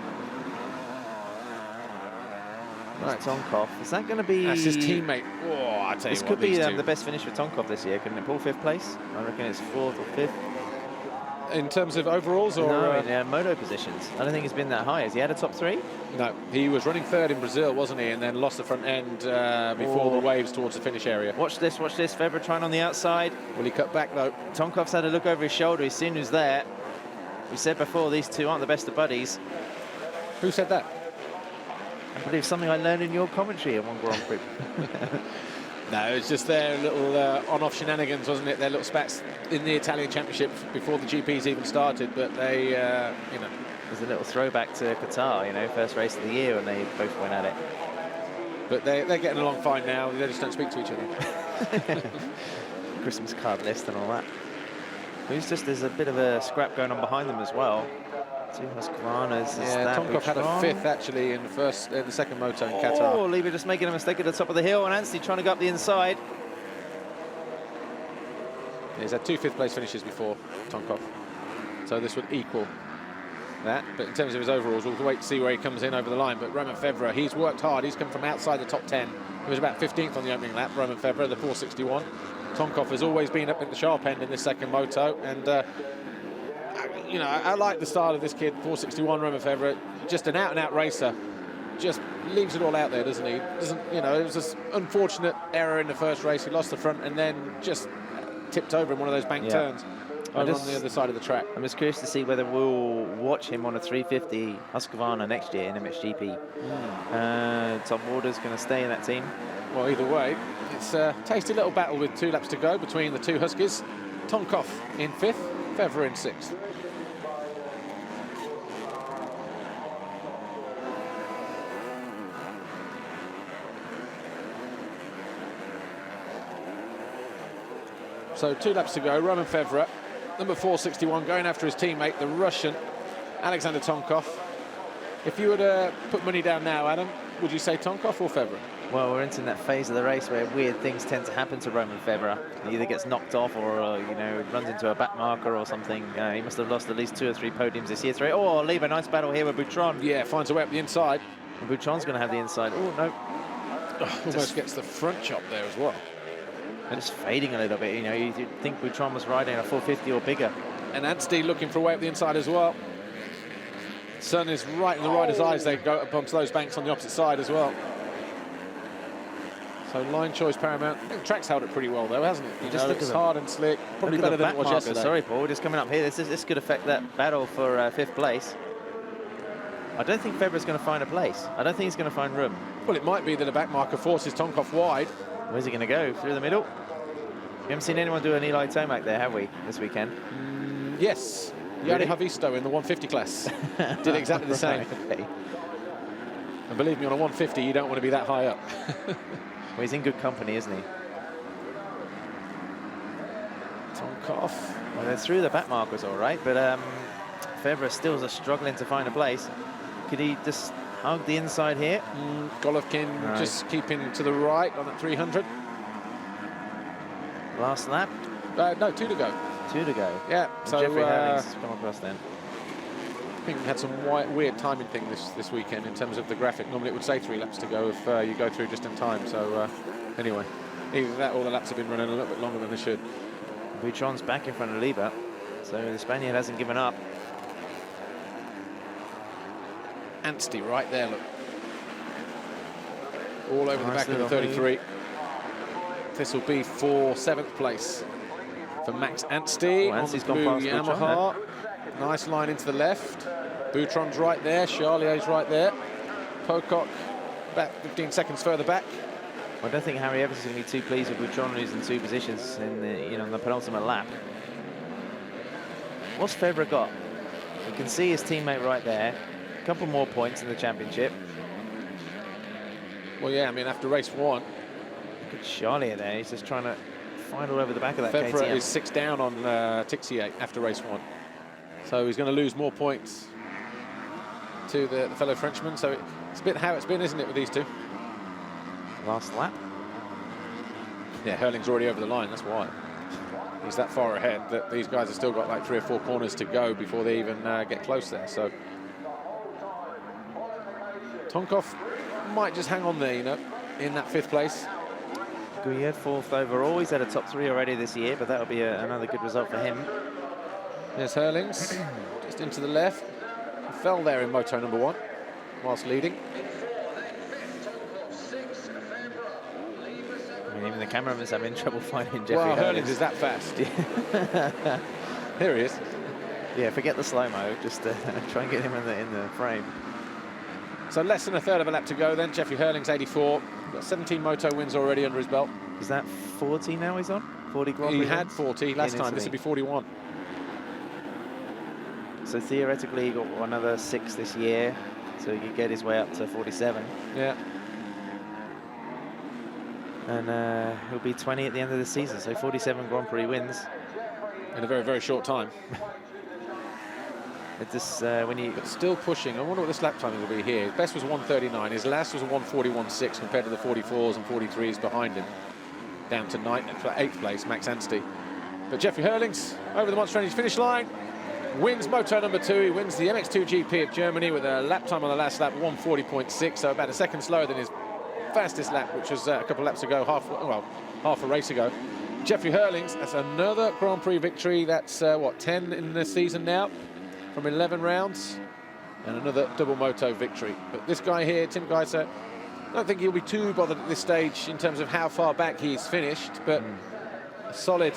Right, Tonkov. Is that going to be... That's his teammate. Oh, I tell you this what, could be the best finish for Tonkov this year, couldn't it? Paul, 5th place? I reckon it's 4th or 5th. In terms of overalls, or no, in moto positions. I don't think he's been that high. Has he had a top 3? No, he was running 3rd in Brazil, wasn't he? And then lost the front end before the waves towards the finish area. Watch this, watch this. Fevre trying on the outside. Will he cut back though? Tonkov's had a look over his shoulder. He's seen who's there. We said before, these two aren't the best of buddies. Who said that? I believe something I learned in your commentary at one Grand Prix. No, it's just their little on-off shenanigans, wasn't it? Their little spats in the Italian Championship before the GPs even started. But they, you know, there's a little throwback to Qatar, you know, first race of the year when they both went at it. But they're getting along fine now. They just don't speak to each other. Christmas card list and all that. There's a bit of a scrap going on behind them as well. Two Husqvarnas. Yeah, Tonkov had a 5th actually in the second moto in Qatar. Oh, Lieber just making a mistake at the top of the hill, and Anstey trying to go up the inside. He's had 2 5th place finishes before, Tonkov. So this would equal that. But in terms of his overalls, we'll wait to see where he comes in over the line. But Romain Fevre, he's worked hard. He's come from outside the top 10. He was about 15th on the opening lap, Romain Fevre, the 461. Tonkov has always been up at the sharp end in this second moto. And, you know, I like the style of this kid, 461 Romain Fevre. Just an out-and-out racer. Just leaves it all out there, doesn't he? You know, it was this unfortunate error in the first race. He lost the front and then just tipped over in one of those bank turns. over on the other side of the track. I'm just curious to see whether we'll watch him on a 350 Husqvarna next year in MXGP. Tom Warder's going to stay in that team. Well, either way, it's a tasty little battle with 2 laps to go between the 2 Huskies. Tonkov in 5th, Fevre in 6th. So 2 laps to go. Roman Fevre, number 461, going after his teammate, the Russian Alexander Tonkov. If you were to put money down now, Adam, would you say Tonkov or Fevre? Well, we're entering that phase of the race where weird things tend to happen to Roman Fevre. He either gets knocked off or, you know, runs into a back marker or something. He must have lost at least 2 or 3 podiums this year. Oh, leave a nice battle here with Boutron. Yeah, finds a way up the inside. And Boutron's going to have the inside. Oh, no. Almost gets the front chop there as well. And just fading a little bit, you know, you'd think Boutron was riding a 450 or bigger. And Anstey looking for a way up the inside as well. Sun is right in the rider's eyes. They go up onto those banks on the opposite side as well. So line choice paramount. I think the track's held it pretty well though, hasn't it? You just looks hard and slick. Probably better than it was yesterday. Sorry, Paul, just coming up here. This could affect that battle for 5th place. I don't think Fevre's going to find a place. I don't think he's going to find room. Well, it might be that a back marker forces Tonkov wide. Where's he going to go? Through the middle? We haven't seen anyone do an Eli Tomac there, have we, this weekend? Yes. Yari Havisto in the 150 class did exactly the same. Okay. And believe me, on a 150, you don't want to be that high up. Well, he's in good company, isn't he? Tonkov. Well, they're through the back markers all right, but Fevre still is struggling to find a place. Could he just hug the inside here? Golovkin just keeping to the right on that 300. Last lap? No, 2 to go. 2 to go. Yeah, and so Jeffrey Herling's come across then. I think we had some weird timing thing this weekend in terms of the graphic. Normally it would say 3 laps to go if you go through just in time. So anyway, either that or the laps have been running a little bit longer than they should. Boutron's back in front of Liebert, so the Spaniard hasn't given up. Anstey right there, look. All over the Nice back of the 33. This will be for 7th place for Max Anstey on the blue Yamaha. Nice line into the left. Boutron's right there. Charlier's right there. Pocock about 15 seconds further back. I don't think Harry Evans is going to be too pleased with Boutron losing 2 positions in the, on the penultimate lap. What's Fevre got? You can see his teammate right there. A couple more points in the championship. Well, yeah, I mean, after race 1. Look at Charlier there. He's just trying to find all over the back of that Fevre KTM. is 6 down on Tixier after race 1. So he's going to lose more points to the fellow Frenchman. So it's a bit how it's been, isn't it, with these 2? Last lap. Yeah, Herling's already over the line, that's why. He's that far ahead that these guys have still got like 3 or 4 corners to go before they even get close there. So Tonkov might just hang on there, you know, in that 5th place. Guyet 4th overall. He's had a top 3 already this year, but that'll be another good result for him. There's Herlings, just into the left. He fell there in moto number 1 whilst leading. I mean, even the cameraman's having trouble finding Jeffrey Well, Herlings. Herlings is that fast. Here he is. Yeah, forget the slow-mo. Just try and get him in the frame. So less than a third of a lap to go then. Jeffrey Herlings, 84. Got 17 moto wins already under his belt. Is that 40 now he's on? 40 Grand Prix? He had 40 last time. This would be 41. So theoretically, he got another 6 this year, so he could get his way up to 47. Yeah. And he'll be 20 at the end of the season, so 47 Grand Prix wins. In a very, very short time. It's just when you... But still pushing. I wonder what this lap time will be here. His best was 1:39. His last was a 1:41.6 compared to the 44s and 43s behind him. Down to 8th place, Max Anstey. But Jeffrey Herlings over the Monster Energy finish line. Wins moto number 2. He wins the MX2 GP of Germany with a lap time on the last lap, 1:40.6. So about a second slower than his fastest lap, which was a couple of laps ago, half a race ago. Jeffrey Herlings, that's another Grand Prix victory. That's, what, 10 in the season now from 11 rounds. And another double moto victory. But this guy here, Tim Geiser, I don't think he'll be too bothered at this stage in terms of how far back he's finished, but a solid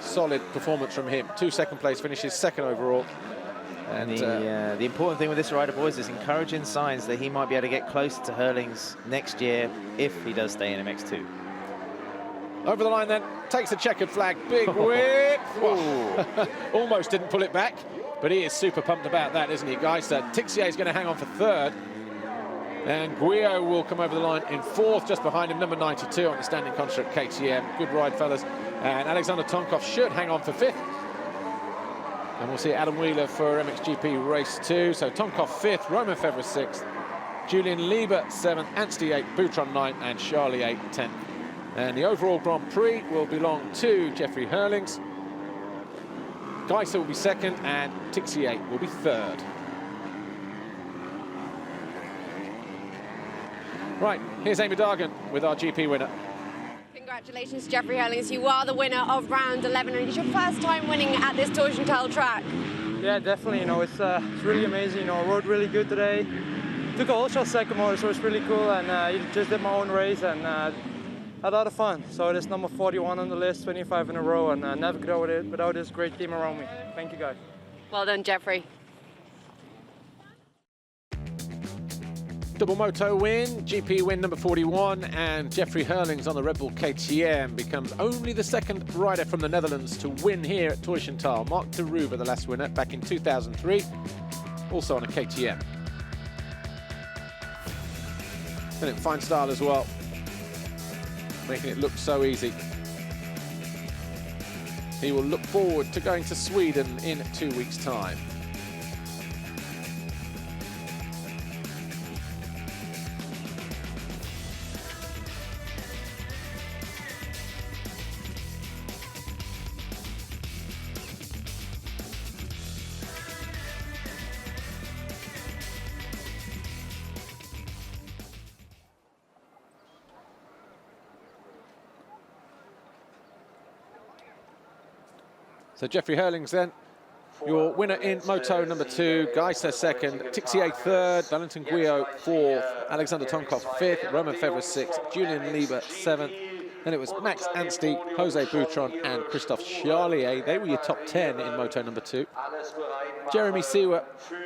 solid performance from him. 2 second-place finishes, 2nd overall. And the important thing with this rider, boys, is encouraging signs that he might be able to get closer to Hurlings next year if he does stay in MX2. Over the line then, takes the checkered flag, big whip. Almost didn't pull it back, but he is super pumped about that, isn't he, guys? Tixier is going to hang on for 3rd. And Guillot will come over the line in 4th, just behind him, number 92 on the standing construct KTM. Good ride, fellas. And Alexander Tonkov should hang on for 5th. And we'll see Adam Wheeler for MXGP Race 2. So Tonkov 5th, Roman Febvre 6th, Julian Lieber 7th, Anstey 8th, Boutron 9th, and Charlie 8th, 10th. And the overall Grand Prix will belong to Jeffrey Hurlings. Geiser will be 2nd, and Tixier will be 3rd. Right, here's Amy Dargan with our GP winner. Congratulations, Jeffrey Hurlings. You are the winner of round 11, and it's your first time winning at this Torgenthal track. Yeah, definitely. You know, it's really amazing. You know, I rode really good today. Took a whole shot second motor, so it's really cool. And just did my own race and had a lot of fun. So it is number 41 on the list, 25 in a row, and never could do it without this great team around me. Thank you, guys. Well done, Jeffrey. Double moto win, GP win number 41, and Jeffrey Hurlings on the Red Bull KTM becomes only the 2nd rider from the Netherlands to win here at Torgenthal. Mark de Ruber, the last winner, back in 2003, also on a KTM. And in fine style as well, making it look so easy. He will look forward to going to Sweden in 2 weeks' time. So Jeffrey Hurlings then, your winner in Moto number 2, Geiser 2nd, Tixier 3rd, Valentin Guillot 4th, Alexander Tonkov 5th, Roman Febvre 6th, Julian Lieber 7th. Then it was Max Anstey, Jose Boutron and Christophe Charlier. They were your top 10 in Moto number 2. Jeremy Seewer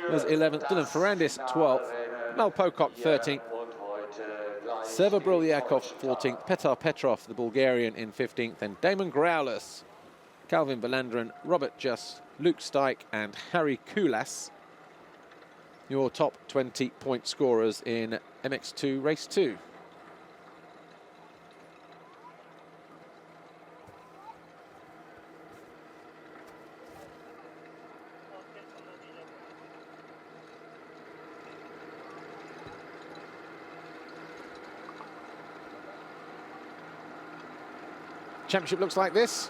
was 11th, Dylan Ferrandis 12th, Mel Pocock 13th, Seva Brilyakov 14th, Petar Petrov, the Bulgarian, in 15th, and Damon Growlers, Calvin Belandren, Robert Just, Luke Stike and Harry Kulas, your top 20 point scorers in MX2 Race 2. Championship looks like this.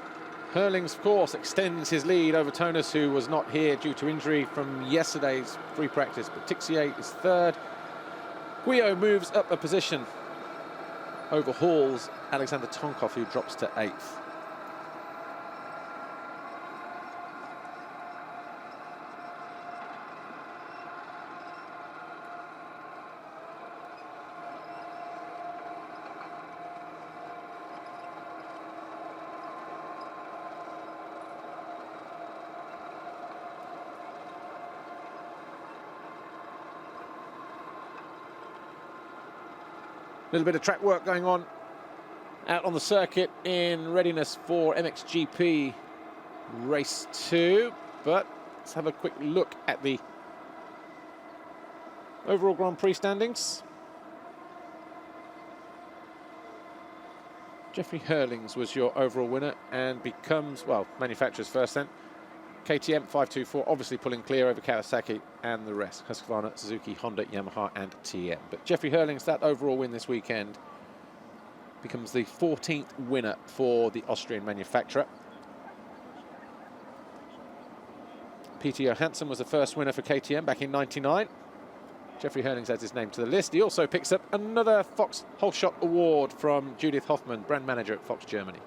Hurlings, of course, extends his lead over Tonus, who was not here due to injury from yesterday's free practice, but Tixier is 3rd. Guillot moves up a position, overhauls Alexander Tonkov, who drops to 8th. A little bit of track work going on out on the circuit in readiness for MXGP Race 2. But let's have a quick look at the overall Grand Prix standings. Jeffrey Hurlings was your overall winner and becomes, well, manufacturers first then. KTM 524, obviously pulling clear over Kawasaki and the rest. Husqvarna, Suzuki, Honda, Yamaha and TM. But Jeffrey Hurlings, that overall win this weekend, becomes the 14th winner for the Austrian manufacturer. Peter Johansson was the first winner for KTM back in '99. Jeffrey Hurlings adds his name to the list. He also picks up another Fox Holeshot Award from Judith Hoffman, brand manager at Fox Germany.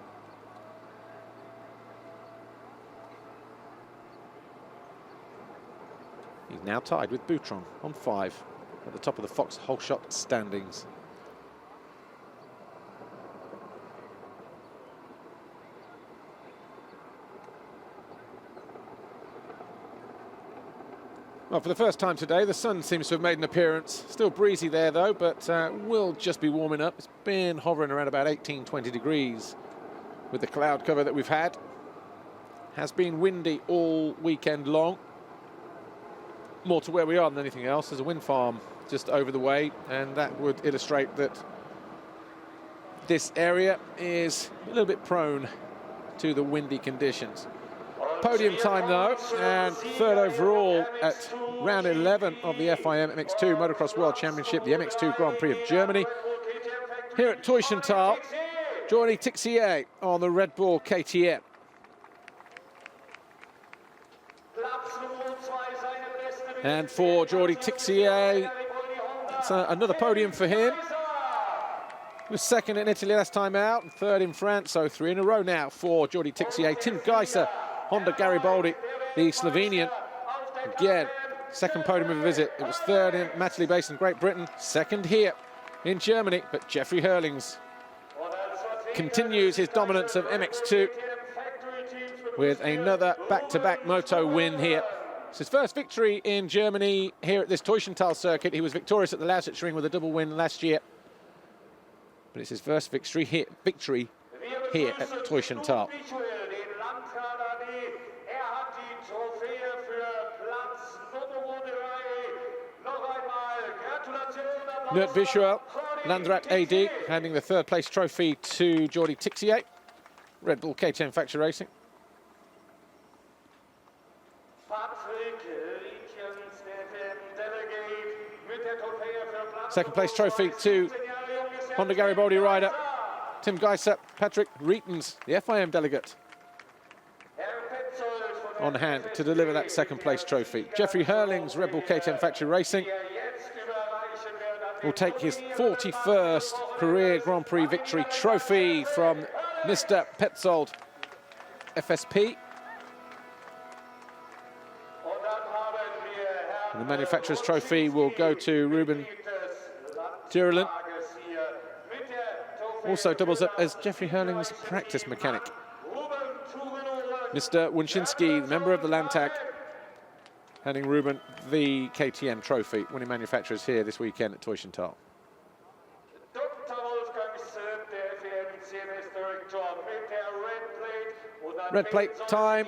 He's now tied with Boutron on 5 at the top of the Fox Holeshot standings. Well, for the first time today, the sun seems to have made an appearance. Still breezy there, though, but will just be warming up. It's been hovering around about 18, 20 degrees with the cloud cover that we've had. Has been windy all weekend long. More to where we are than anything else. There's a wind farm just over the way, and that would illustrate that this area is a little bit prone to the windy conditions. Podium time though, and third overall at round 11 of the FIM MX2 Motocross World Championship, the MX2 Grand Prix of Germany. Here at Teufelstal, Jordi Tixier on the Red Bull KTM. And for Jordi Tixier, it's another podium for him. He was second in Italy last time out, and third in France, so 3 in a row now for Jordi Tixier. Tim Geiser, Honda Garibaldi, the Slovenian. Again, second podium of a visit. It was third in Matterley Basin, Great Britain, second here in Germany. But Jeffrey Hurlings continues his dominance of MX2 with another back-to-back moto win here. It's his first victory in Germany here at this Teufelstal circuit. He was victorious at the Lausitz Ring with a double win last year. But it's his first victory here at Teufelstal. Nert Visual, Landrat AD, handing the third place trophy to Jordi Tixier, Red Bull KTM Factory Racing. Second place trophy to Honda Garibaldi rider Tim Geiser, Patrick Reitens, the FIM delegate, on hand to deliver that second place trophy. Jeffrey Hurlings, Red Bull KTM Factory Racing, will take his 41st career Grand Prix victory trophy from Mr. Petzold FSP. And the manufacturer's trophy will go to Ruben Tyrolin. Also doubles up as Jeffrey Hurling's practice mechanic. Mr. Wunchinski, member of the Landtag, handing Ruben the KTM trophy when he manufactures here this weekend at Teufelstal. Red plate time.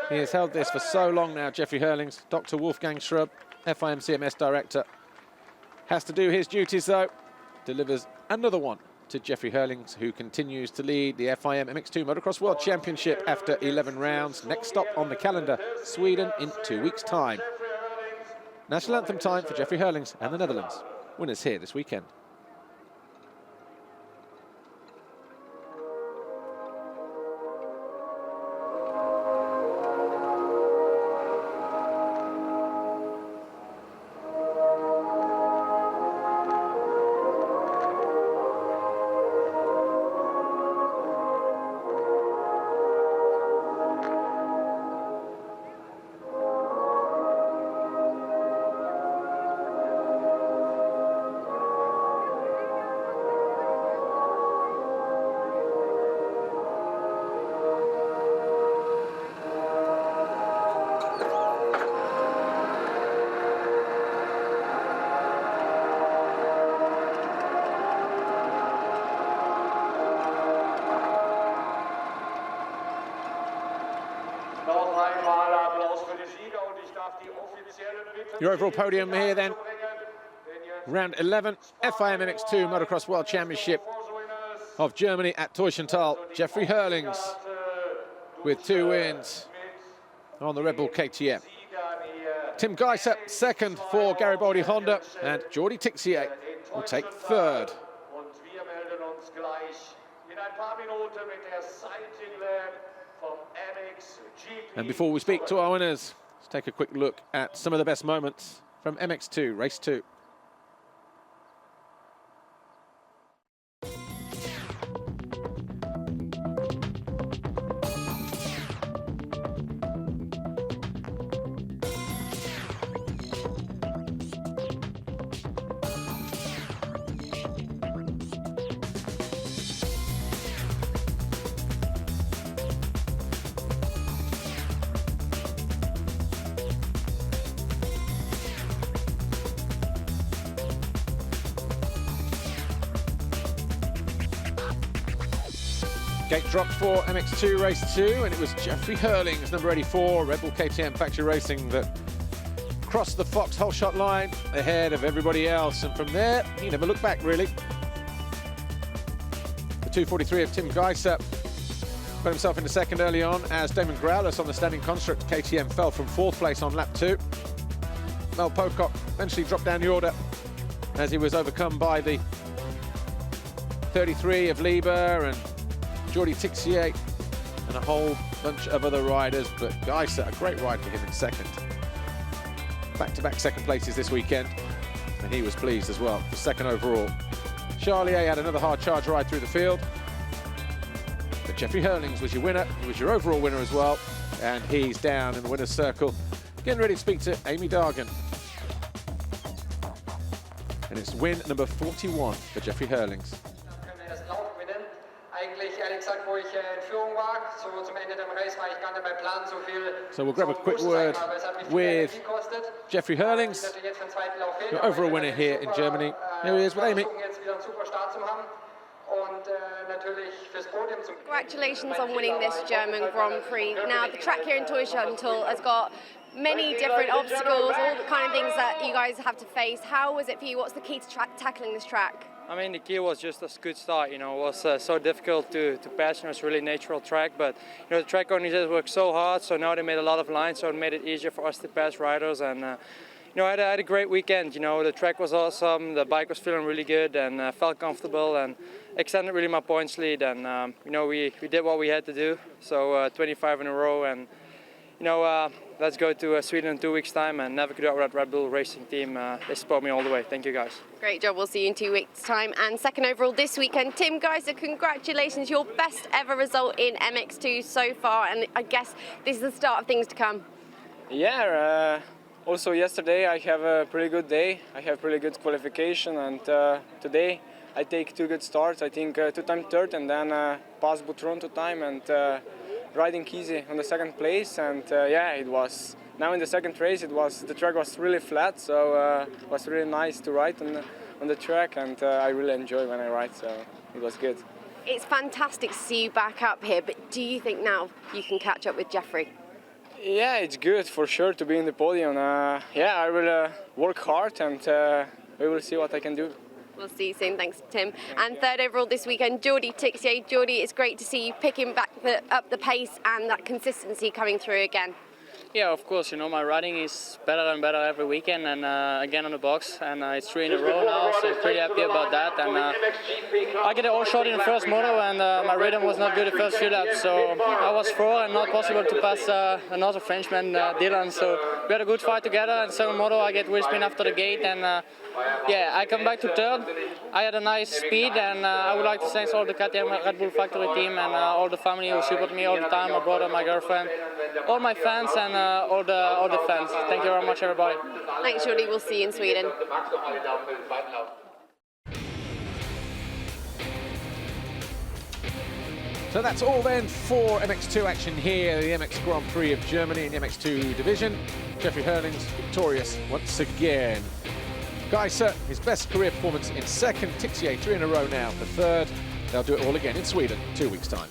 He has held this for so long now, Jeffrey Hurlings. Dr. Wolfgang Schrub, FIM CMS director, has to do his duties though. Delivers another one to Jeffrey Hurlings, who continues to lead the FIM MX2 Motocross World Championship after 11 rounds. Next stop on the calendar, Sweden in 2 weeks' time. National anthem time for Jeffrey Hurlings and the Netherlands. Winners here this weekend. Your overall podium here then, round 11, FIM MX2 Motocross World Championship of Germany at Teufelstal. Jeffrey Hurlings with 2 wins on the Red Bull KTM. Tim Geiser second for Garibaldi Honda, and Jordi Tixier will take third. And before we speak to our winners, let's take a quick look at some of the best moments from MX2 Race 2. Gate dropped for MX2 race 2, and it was Jeffrey Hurlings, number 84, Red Bull KTM Factory Racing, that crossed the Fox whole shot line ahead of everybody else. And from there, he never looked back, really. The 2:43 of Tim Geiser got himself into second early on as Damon Growlers on the standing construct KTM fell from 4th place on lap 2. Mel Pocock eventually dropped down the order as he was overcome by the 33 of Lieber and Jordi Tixier and a whole bunch of other riders, but Geiser, a great ride for him in second. Back-to-back second places this weekend, and he was pleased as well for second overall. Charlier had another hard charge ride through the field, but Jeffrey Hurlings was your winner. He was your overall winner as well, and he's down in the winner's circle, getting ready to speak to Amy Dargan. And it's win number 41 for Jeffrey Hurlings. So we'll grab a quick word with Jeffrey Hurlings, your overall winner here in Germany. Here he is with Amy. Congratulations on winning this German Grand Prix. Now, the track here in Torschantel has got many different obstacles, all the kind of things that you guys have to face. How was it for you? What's the key to tackling this track? I mean, the key was just a good start. You know, it was so difficult to pass. You know, it's a really natural track, but you know, the track organizers worked so hard. So now they made a lot of lines, so it made it easier for us to pass riders. And you know, I had a great weekend. You know, the track was awesome. The bike was feeling really good and felt comfortable and extended really my points lead. And you know, we did what we had to do. So 25 in a row, and you know, let's go to Sweden in 2 weeks' time and never get out with that Red Bull Racing team. They support me all the way. Thank you, guys. Great job. We'll see you in 2 weeks' time. And second overall this weekend, Tim Geiser, congratulations. Your best ever result in MX2 so far. And I guess this is the start of things to come. Yeah. Also yesterday I have a pretty good day. I have pretty good qualification, and today I take 2 good starts. I think 2-time third and then pass Boutron 2-time and riding easy on the 2nd place. And yeah, it was now in the 2nd race. The track was really flat, so it was really nice to ride on the track, and I really enjoy when I ride. So it was good. It's fantastic to see you back up here, but do you think now you can catch up with Jeffrey? Yeah, it's good for sure to be in the podium. Yeah, I will work hard, and we will see what I can do. We'll see you soon. Thanks, Tim. And third overall this weekend, Jordi Tixier. Jordi, it's great to see you picking back up the pace and that consistency coming through again. Yeah, of course. You know, my riding is better and better every weekend, and again on the box, and it's 3 in a row now, so I'm pretty happy about that. And I get it all short in the first moto, and my rhythm was not good the first few laps, so I was 4 and not possible to pass another Frenchman, Dylan. So we had a good fight together, and second moto I get wheel spin after the gate, and yeah, I come back to third. I had a nice speed, and I would like to thank all the KTM Red Bull factory team and all the family who support me all the time, my brother, my girlfriend, all my fans, and all the fans. Thank you very much, everybody. Thanks, Jordi. We'll see you in Sweden. So that's all then for MX2 action here, the MX Grand Prix of Germany in the MX2 division. Jeffrey Hurlings victorious once again. Geiser, his best career performance in second. Tixier 3 in a row now for third. They'll do it all again in Sweden 2 weeks' time.